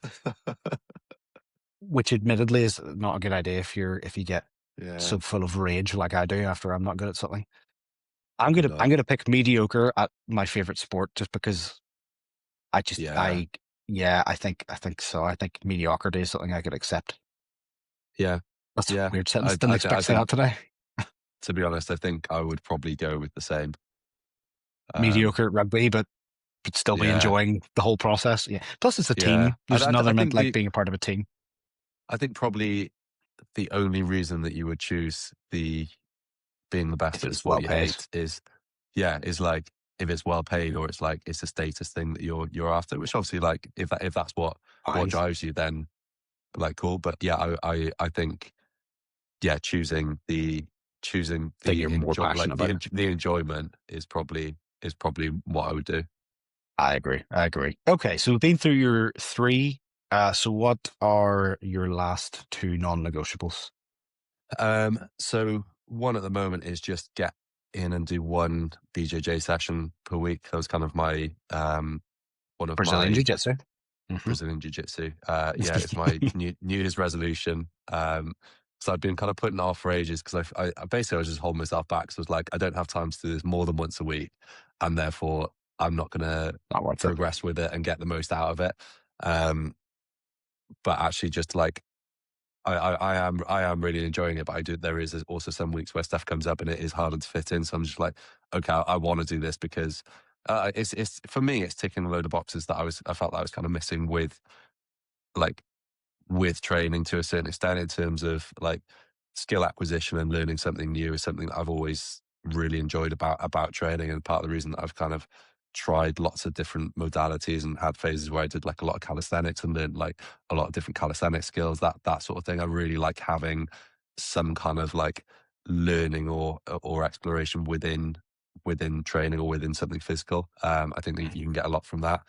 [SPEAKER 2] which admittedly is not a good idea if you get
[SPEAKER 1] Yeah,
[SPEAKER 2] so full of rage like I do after I'm not good at something. I'm
[SPEAKER 1] no,
[SPEAKER 2] gonna pick mediocre at my favorite sport just because I just
[SPEAKER 1] yeah,
[SPEAKER 2] I yeah, I think so. I think mediocrity is something I could accept.
[SPEAKER 1] yeah,
[SPEAKER 2] That's a
[SPEAKER 1] yeah.
[SPEAKER 2] weird sentence. Didn't
[SPEAKER 1] I
[SPEAKER 2] expect to say that
[SPEAKER 1] think,
[SPEAKER 2] today.
[SPEAKER 1] to be honest, I think I would probably go with the same. Um,
[SPEAKER 2] Mediocre at rugby, but still be
[SPEAKER 1] yeah,
[SPEAKER 2] enjoying the whole process. Yeah. Plus, it's a
[SPEAKER 1] yeah.
[SPEAKER 2] team. There's another
[SPEAKER 1] I
[SPEAKER 2] element
[SPEAKER 1] think
[SPEAKER 2] like being a part of a team.
[SPEAKER 1] I think probably the only reason that you would choose the being the best
[SPEAKER 2] If
[SPEAKER 1] at the
[SPEAKER 2] it's
[SPEAKER 1] sport
[SPEAKER 2] well
[SPEAKER 1] you
[SPEAKER 2] paid.
[SPEAKER 1] hate is, yeah, is like if it's well paid or it's like it's a status thing that you're after. Which obviously, like if that's what
[SPEAKER 2] Fine.
[SPEAKER 1] drives you, then like cool. But yeah, I think yeah, choosing
[SPEAKER 2] Thing
[SPEAKER 1] the
[SPEAKER 2] you're more
[SPEAKER 1] enjoy
[SPEAKER 2] passionate
[SPEAKER 1] like
[SPEAKER 2] about.
[SPEAKER 1] the enjoyment is probably what I would do.
[SPEAKER 2] I agree. I agree. Okay, so we've been through your three. So what are your last two non-negotiables?
[SPEAKER 1] So one at the moment is just get in and do one BJJ session per week. That was kind of my one of
[SPEAKER 2] Brazilian
[SPEAKER 1] my
[SPEAKER 2] Jiu-Jitsu. Hmm.
[SPEAKER 1] Brazilian Jiu Jitsu. Yeah, it's my New Year's resolution. So I've been kind of putting it off for ages because I basically I was just holding myself back. So I was like, I don't have time to do this more than once a week, and therefore I'm not going to
[SPEAKER 2] Not worth it.
[SPEAKER 1] progress with it and get the most out of it. Um, but actually, just like I am really enjoying it. But I do there is also some weeks where stuff comes up and it is harder to fit in. So I'm just like, okay, I want to do this because it's for me it's ticking a load of boxes that I felt that I was kind of missing like with training to a certain extent in terms of like skill acquisition and learning something new is something that I've always really enjoyed about training, and part of the reason that I've kind of tried lots of different modalities and had phases where I did like a lot of calisthenics and learned like a lot of different calisthenic skills, that sort of thing. I really like having some kind of like learning or exploration within training or within something physical. I think that you can get a lot from that.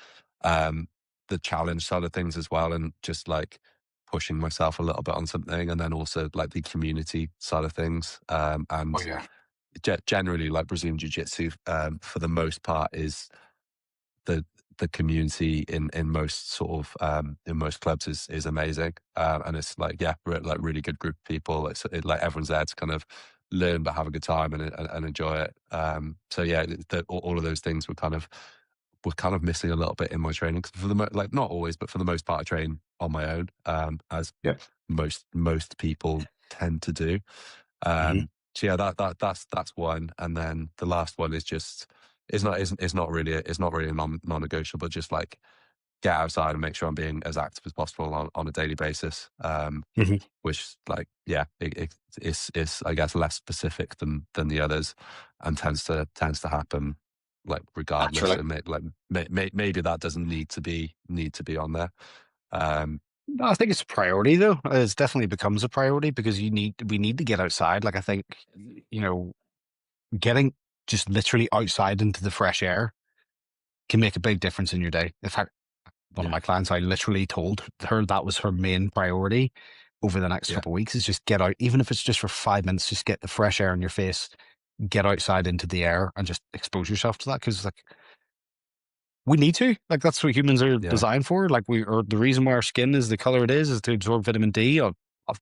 [SPEAKER 1] Um, the challenge side of things as well, and just like pushing myself a little bit on something, and then also like the community side of things.
[SPEAKER 2] Oh
[SPEAKER 1] And
[SPEAKER 2] yeah.
[SPEAKER 1] generally, like Brazilian Jiu Jitsu, for the most part, is the the community in most sort of in most clubs is amazing, and it's like yeah, like really good group of people. Like everyone's there to kind of learn but have a good time and enjoy it. So yeah, all of those things were kind of missing a little bit in my training. 'Cause for like not always, but for the most part, I train on my own, as
[SPEAKER 2] Yeah.
[SPEAKER 1] most people tend to do.
[SPEAKER 2] Hmm.
[SPEAKER 1] So yeah, that's one, and then the last one is just it's not really a non-negotiable, but just like get outside and make sure I'm being as active as possible on a daily basis.
[SPEAKER 2] Hmm.
[SPEAKER 1] Which like yeah, it's I guess less specific than the others, and tends to happen like regardless.
[SPEAKER 2] Naturally.
[SPEAKER 1] And maybe that doesn't need to be on there. Um,
[SPEAKER 2] No, I think it's a priority though. It definitely becomes a priority because we need to get outside. Like I think, you know, getting just literally outside into the fresh air can make a big difference in your day. In fact, one of
[SPEAKER 1] yeah,
[SPEAKER 2] my clients, I literally told her that was her main priority over the next
[SPEAKER 1] yeah,
[SPEAKER 2] couple of weeks is just get out, even if it's just for 5 minutes, just get the fresh air in your face, get outside into the air and just expose yourself to that. Cause like we need to, like, that's what humans are
[SPEAKER 1] yeah,
[SPEAKER 2] designed for. Like or the reason why our skin is the color it is to absorb vitamin D of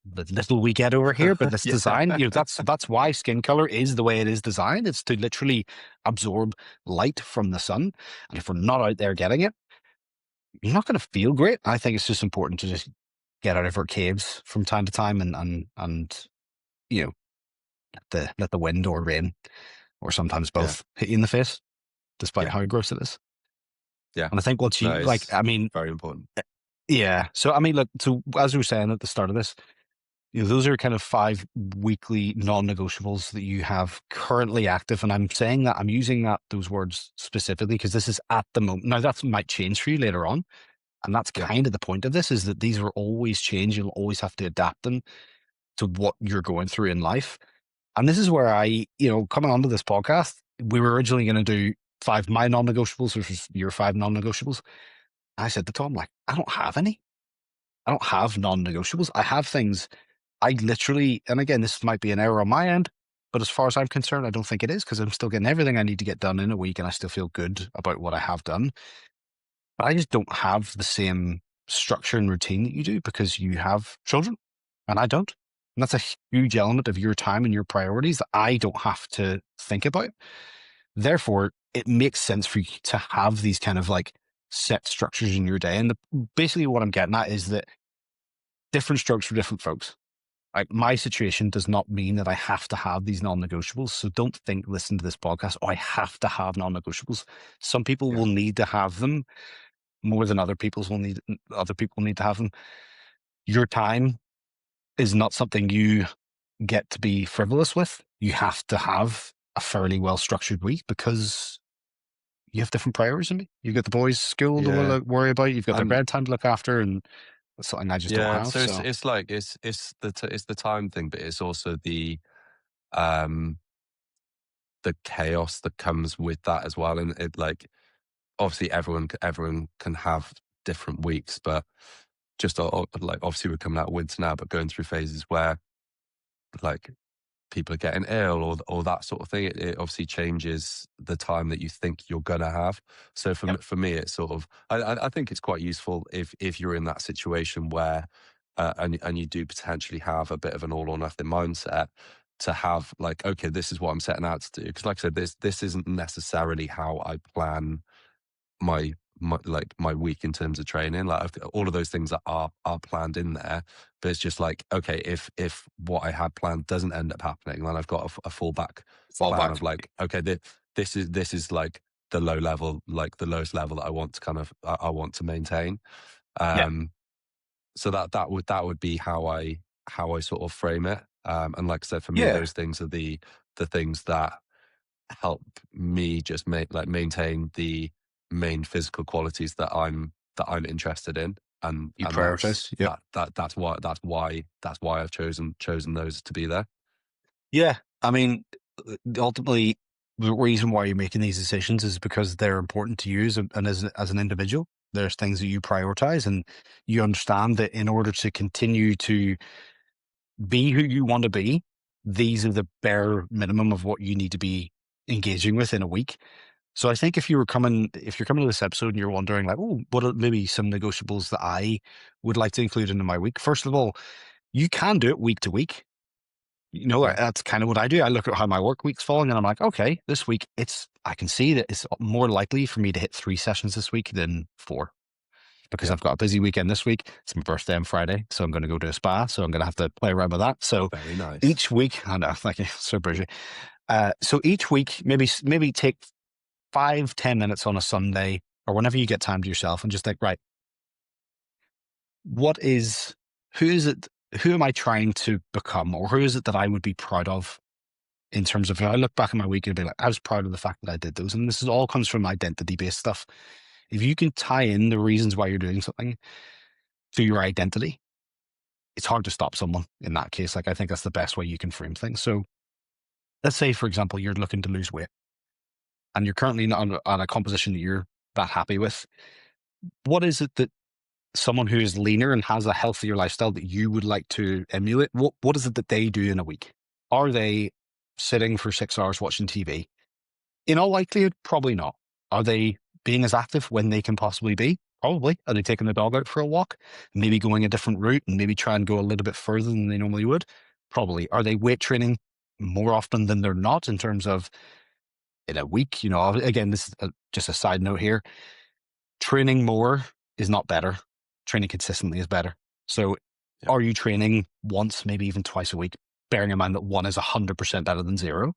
[SPEAKER 2] the little we get over here. But this
[SPEAKER 1] yeah,
[SPEAKER 2] design, that's why skin color is the way it is designed. It's to literally absorb light from the sun. And if we're not out there getting it, you're not going to feel great. I think it's just important to just get out of our caves from time to time and you know let the wind or rain, or sometimes
[SPEAKER 1] Yeah.
[SPEAKER 2] both, hit you in the face, despite
[SPEAKER 1] Yeah.
[SPEAKER 2] how gross it is.
[SPEAKER 1] Yeah.
[SPEAKER 2] And I think once
[SPEAKER 1] No,
[SPEAKER 2] you like,
[SPEAKER 1] it's
[SPEAKER 2] I mean,
[SPEAKER 1] very important.
[SPEAKER 2] yeah. So I mean, look. So as we were saying at the start of this, those are kind of 5 weekly non-negotiables that you have currently active. And I'm saying that I'm using those words specifically because this is at the moment. Now that might change for you later on. And that's
[SPEAKER 1] Yeah.
[SPEAKER 2] kind of the point of this, is that these will always change. You'll always have to adapt them to what you're going through in life. And this is where coming onto this podcast, we were originally going to do five my non-negotiables, which was your five non-negotiables. I said to Tom, like, I don't have any. I don't have non-negotiables. I have things I literally, and again, this might be an error on my end, but as far as I'm concerned, I don't think it is, because I'm still getting everything I need to get done in a week and I still feel good about what I have done. But I just don't have the same structure and routine that you do because you have children and I don't. And that's a huge element of your time and your priorities that I don't have to think about. Therefore, it makes sense for you to have these kind of like set structures in your day. And basically, what I'm getting at is that different strokes for different folks. Like, my situation does not mean that I have to have these non-negotiables. So don't think, listen to this podcast, oh, I have to have non-negotiables. Some people
[SPEAKER 1] Yeah.
[SPEAKER 2] will need to have them more than other people need to have them. Your time is not something you get to be frivolous with. You have to have a fairly well structured week because you have different priorities than me. You've got the boys' school to
[SPEAKER 1] Yeah.
[SPEAKER 2] worry about, you've got their
[SPEAKER 1] And
[SPEAKER 2] bedtime to look after, and that's something I just don't
[SPEAKER 1] yeah,
[SPEAKER 2] have.
[SPEAKER 1] so
[SPEAKER 2] So
[SPEAKER 1] it's like it's the time thing, but it's also um the chaos that comes with that as well. And it, like, obviously everyone can have different weeks, but just like, obviously we're coming out of winter now, but going through phases where like people are getting ill or that sort of thing, it obviously changes the time that you think you're gonna have. So
[SPEAKER 2] yep,
[SPEAKER 1] for me, it's sort of, I think it's quite useful if you're in that situation where and you do potentially have a bit of an all or nothing mindset, to have like, okay, this is what I'm setting out to do. Because like I said, this isn't necessarily how I plan my week in terms of training. Like, all of those things that are planned in there, but it's just like, okay, if what I had planned doesn't end up happening, then I've got a fallback
[SPEAKER 2] fall
[SPEAKER 1] plan
[SPEAKER 2] back.
[SPEAKER 1] of like, okay, this is like the low level, like the lowest level that I want to I want to maintain.
[SPEAKER 2] Yeah,
[SPEAKER 1] Um, so that would be how I sort of frame it. And like I said, for me,
[SPEAKER 2] yeah,
[SPEAKER 1] those things are the things that help me just maintain the main physical qualities that I'm interested in. and
[SPEAKER 2] you
[SPEAKER 1] and that's
[SPEAKER 2] prioritize. Yep.
[SPEAKER 1] that's why I've chosen those to be there.
[SPEAKER 2] Yeah, I mean, ultimately, the reason why you're making these decisions is because they're important to you and as an individual. There's things that you prioritize, and you understand that in order to continue to be who you want to be, these are the bare minimum of what you need to be engaging with in a week. So I think if you're coming to this episode and you're wondering like, oh, what are maybe some negotiables that I would like to include into my week? First of all, you can do it week to week.
[SPEAKER 1] Yeah.
[SPEAKER 2] That's kind of what I do. I look at how my work week's falling and I'm like, okay, this week I can see that it's more likely for me to hit 3 sessions this week than 4, because
[SPEAKER 1] Yeah.
[SPEAKER 2] I've got a busy weekend this week. It's my birthday on Friday, so I'm going to go to a spa. So I'm going to have to play around with that. So
[SPEAKER 1] Very nice.
[SPEAKER 2] each week, I know, thank you, so bougie. So each week, maybe take 5-10 minutes on a Sunday or whenever you get time to yourself and just think, right, what is, who is it, who am I trying to become, or who is it that I would be proud of, in terms of, if I look back at my week and be like, I was proud of the fact that I did those. And this is all comes from identity based stuff. If you can tie in the reasons why you're doing something to your identity, it's hard to stop someone in that case. Like, I think that's the best way you can frame things. So let's say, for example, you're looking to lose weight and you're currently not on a composition that you're that happy with. What is it that someone who is leaner and has a healthier lifestyle that you would like to emulate? What is it that they do in a week? Are they sitting for 6 hours watching TV? In all likelihood, probably not. Are they being as active when they can possibly be? Probably. Are they taking the dog out for a walk? Maybe going a different route and maybe try and go a little bit further than they normally would? Probably. Are they weight training more often than they're not, in terms of in a week? Again, this is just a side note here. Training more is not better. Training consistently is better. So
[SPEAKER 1] Yeah.
[SPEAKER 2] are you training once, maybe even twice a week? bearing in mind that one is 100% better than zero.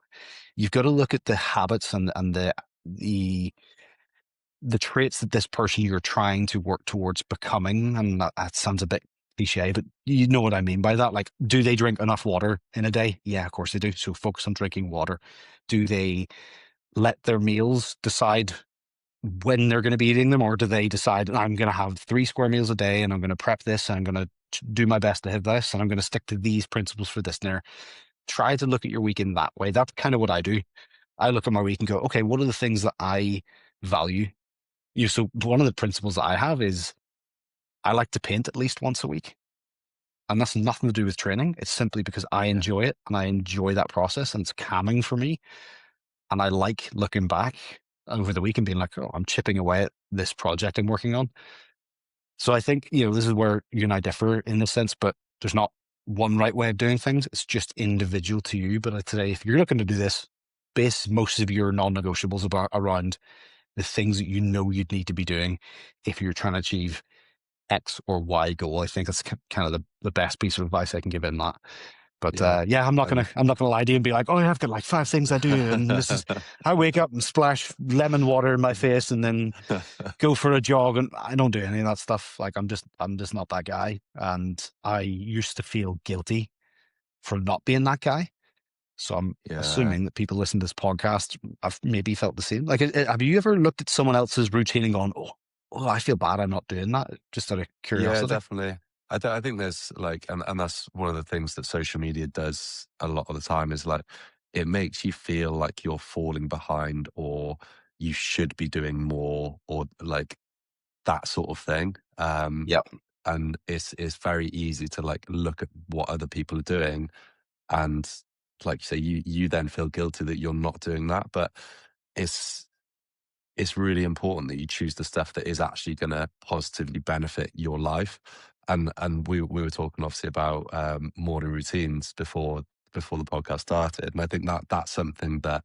[SPEAKER 2] You've got to look at the habits and the the traits that this person you're trying to work towards becoming. And that sounds a bit cliche, but you know what I mean by that. Like, do they drink enough water in a day? Yeah, of course they do. So focus on drinking water. Do they let their meals decide when they're going to be eating them, or do they decide I'm going to have 3 square meals a day and I'm going to prep this and I'm going to do my best to hit this and I'm going to stick to these principles for this and there? Try to look at your week in that way. That's kind of what I do. I look at my week and go, okay, what are the things that I value? So one of the principles that I have is I like to paint at least once a week. And that's nothing to do with training. It's simply because I
[SPEAKER 1] Yeah.
[SPEAKER 2] enjoy it and I enjoy that process and it's calming for me. And I like looking back over the week and being like, oh, I'm chipping away at this project I'm working on. So I think, this is where you and I differ in this sense, but there's not one right way of doing things. It's just individual to you. But I'd say if you're looking to do this, base most of your non-negotiables around the things that you know you'd need to be doing if you're trying to achieve X or Y goal. I think that's kind of the best piece of advice I can give in that. But
[SPEAKER 1] Yeah.
[SPEAKER 2] yeah, I'm not gonna
[SPEAKER 1] And
[SPEAKER 2] I'm not gonna lie to you and be like, oh, I've got like 5 things I do, and this is I wake up and splash lemon water in my face, and then go for a jog, and I don't do any of that stuff. Like I'm just not that guy, and I used to feel guilty for not being that guy. So I'm
[SPEAKER 1] yeah.
[SPEAKER 2] assuming that people listen to this podcast have maybe felt the same. Like, have you ever looked at someone else's routine and gone, oh, I feel bad I'm not doing that, just out of
[SPEAKER 1] Yeah,
[SPEAKER 2] curiosity?
[SPEAKER 1] definitely. I think there's like, and that's one of the things that social media does a lot of the time is like, it makes you feel like you're falling behind or you should be doing more or like that sort of thing.
[SPEAKER 2] Yeah.
[SPEAKER 1] And it's very easy to like look at what other people are doing and like you say, you then feel guilty that you're not doing that. But it's it's really important that you choose the stuff that is actually going to positively benefit your life. And we were talking obviously about morning routines before the podcast started, and I think that that's something that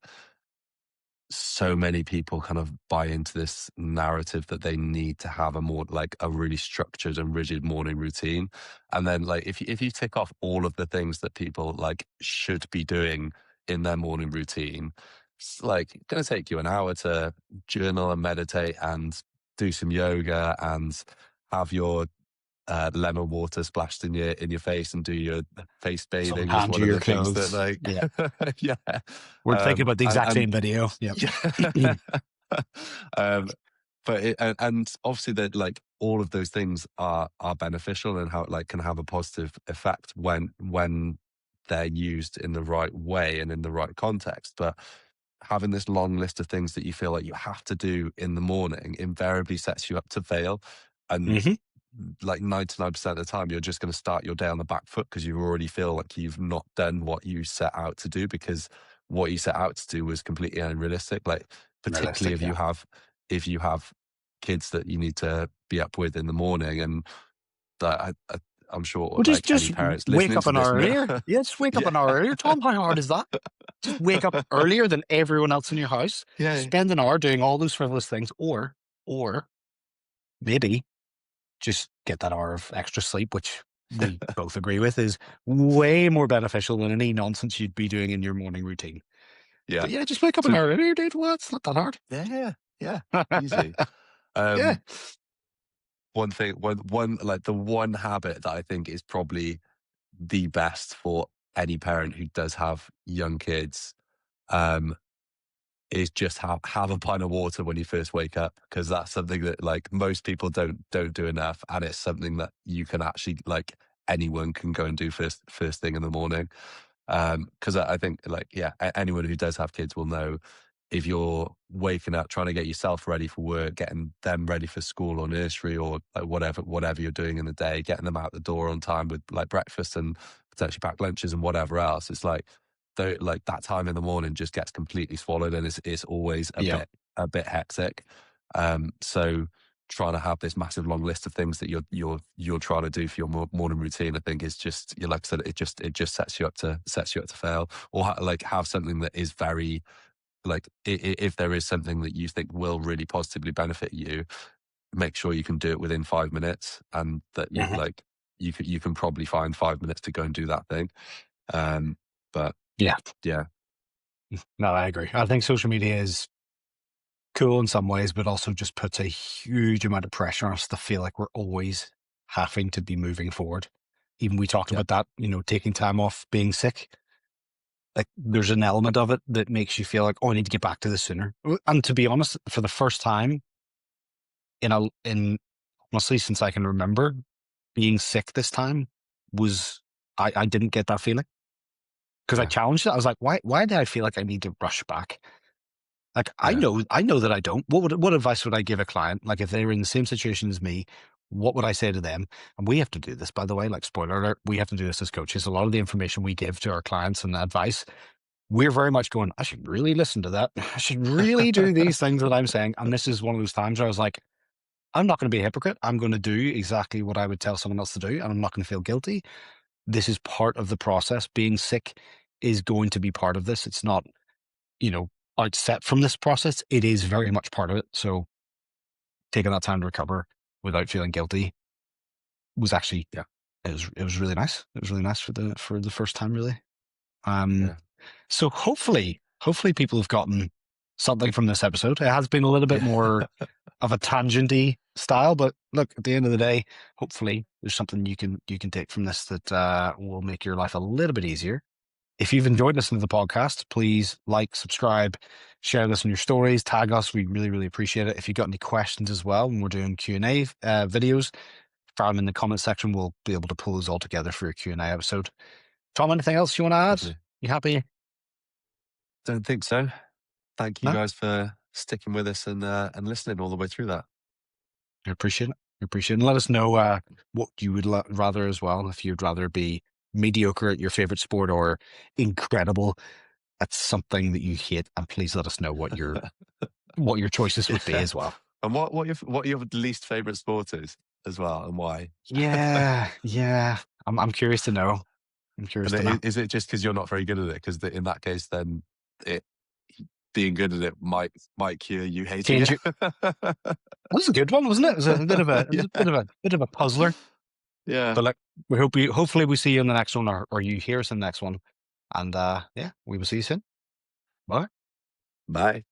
[SPEAKER 1] so many people kind of buy into this narrative that they need to have a more like a really structured and rigid morning routine. And then like if you tick off all of the things that people like should be doing in their morning routine, it's like going to take you an hour to journal and meditate and do some yoga and have your lemon water splashed in your face and do your face
[SPEAKER 2] Some
[SPEAKER 1] bathing is
[SPEAKER 2] hand
[SPEAKER 1] one
[SPEAKER 2] to
[SPEAKER 1] of
[SPEAKER 2] your
[SPEAKER 1] the things that
[SPEAKER 2] clothes.
[SPEAKER 1] like
[SPEAKER 2] Yeah.
[SPEAKER 1] yeah
[SPEAKER 2] We're thinking about the exact
[SPEAKER 1] and
[SPEAKER 2] same video. Yep.
[SPEAKER 1] yeah. um, but and obviously that like all of those things are beneficial and how it like can have a positive effect when they're used in the right way and in the right context. But having this long list of things that you feel like you have to do in the morning invariably sets you up to fail. And
[SPEAKER 2] Hmm.
[SPEAKER 1] like 99% of the time, you're just going to start your day on the back foot because you already feel like you've not done what you set out to do because what you set out to do was completely unrealistic. Like, particularly
[SPEAKER 2] Realistic, yeah.
[SPEAKER 1] if you have kids that you need to be up with in the morning. And that I'm sure
[SPEAKER 2] Well, just
[SPEAKER 1] like any
[SPEAKER 2] just
[SPEAKER 1] parents
[SPEAKER 2] wake
[SPEAKER 1] listening
[SPEAKER 2] up
[SPEAKER 1] to
[SPEAKER 2] an
[SPEAKER 1] this
[SPEAKER 2] hour
[SPEAKER 1] know.
[SPEAKER 2] earlier. Yeah, just wake up
[SPEAKER 1] Yeah.
[SPEAKER 2] an hour earlier. Tom, how hard is that? Just wake up earlier than everyone else in your house.
[SPEAKER 1] Yeah.
[SPEAKER 2] Spend an hour doing all those frivolous things, or maybe just get that hour of extra sleep, which we both agree with is way more beneficial than any nonsense you'd be doing in your morning routine.
[SPEAKER 1] Yeah.
[SPEAKER 2] But yeah, just wake up an
[SPEAKER 1] So
[SPEAKER 2] hour earlier, dude. Well, it's not that hard.
[SPEAKER 1] yeah, yeah, easy.
[SPEAKER 2] Yeah.
[SPEAKER 1] Um, one thing, one like the one habit that I think is probably the best for any parent who does have young kids, um, is just have a pint of water when you first wake up because that's something that like most people don't do enough, and it's something that you can actually like anyone can go and do first thing in the morning. Because I think like yeah, anyone who does have kids will know if you're waking up trying to get yourself ready for work, getting them ready for school or nursery or like whatever you're doing in the day, getting them out the door on time with like breakfast and potentially packed lunches and whatever else. It's like like that time in the morning just gets completely swallowed and it's always
[SPEAKER 2] Yeah.
[SPEAKER 1] a bit hectic. So trying to have this massive long list of things that you're trying to do for your morning routine, I think is just you like I said, it just sets you up to fail or like have something that is very like if there is something that you think will really positively benefit you, make sure you can do it within 5 minutes and that you
[SPEAKER 2] Mhm.
[SPEAKER 1] like you can probably find 5 minutes to go and do that thing. But
[SPEAKER 2] Yeah.
[SPEAKER 1] yeah,
[SPEAKER 2] No, I agree. I think social media is cool in some ways, but also just puts a huge amount of pressure on us to feel like we're always having to be moving forward. Even we talked
[SPEAKER 1] yeah,
[SPEAKER 2] about that, taking time off, being sick. Like there's an element of it that makes you feel like, oh, I need to get back to this sooner. And to be honest, for the first time in honestly since I can remember, being sick this time was I didn't get that feeling because I
[SPEAKER 1] yeah,
[SPEAKER 2] challenged it. I was like, why did I feel like I need to rush back? Like
[SPEAKER 1] yeah,
[SPEAKER 2] I know that I don't. What advice would I give a client? Like if they were in the same situation as me, what would I say to them? And we have to do this, by the way, like spoiler alert, we have to do this as coaches. A lot of the information we give to our clients and advice, we're very much going, I should really listen to that. I should really do these things that I'm saying. And this is one of those times where I was like, I'm not going to be a hypocrite. I'm going to do exactly what I would tell someone else to do, and I'm not going to feel guilty. This is part of the process. Being sick is going to be part of this. It's not, you know, outset from this process. It is very much part of it. So taking that time to recover without feeling guilty was actually
[SPEAKER 1] yeah,
[SPEAKER 2] it was really nice. It was really nice for the first time, really. Um,
[SPEAKER 1] yeah,
[SPEAKER 2] so hopefully people have gotten something from this episode. It has been a little bit more
[SPEAKER 1] yeah.
[SPEAKER 2] of a tangenty style, but look, at the end of the day, hopefully there's something you can take from this that will make your life a little bit easier. If you've enjoyed listening to the podcast, please like, subscribe, share this in your stories, tag us. We really, really appreciate it. If you've got any questions as well, when we're doing Q&A videos, fire them in the comment section. We'll be able to pull those all together for a Q&A episode. Tom, anything else you want to add?
[SPEAKER 1] Lovely.
[SPEAKER 2] You happy?
[SPEAKER 1] Don't think so. Thank you
[SPEAKER 2] No?
[SPEAKER 1] guys for sticking with us and listening all the way through that.
[SPEAKER 2] I appreciate it. I appreciate it. And let us know what you would rather as well. If you'd rather be mediocre at your favorite sport or incredible at something that you hate, and please let us know what your choices would be
[SPEAKER 1] Yeah.
[SPEAKER 2] as well.
[SPEAKER 1] And what your least favorite sport is as well, and why?
[SPEAKER 2] Yeah, yeah. I'm curious to know. I'm curious
[SPEAKER 1] And
[SPEAKER 2] to know.
[SPEAKER 1] is it just because you're not very good at it? Because in that case, then it being good at it might cure you hating
[SPEAKER 2] Change
[SPEAKER 1] it.
[SPEAKER 2] it. That was a good one, wasn't it? It was a bit of a it was
[SPEAKER 1] Yeah,
[SPEAKER 2] a bit of a puzzler.
[SPEAKER 1] yeah.
[SPEAKER 2] But like hopefully we see you in the next one, or you hear us in the next one. And yeah, we will see you soon. Bye.
[SPEAKER 1] Bye.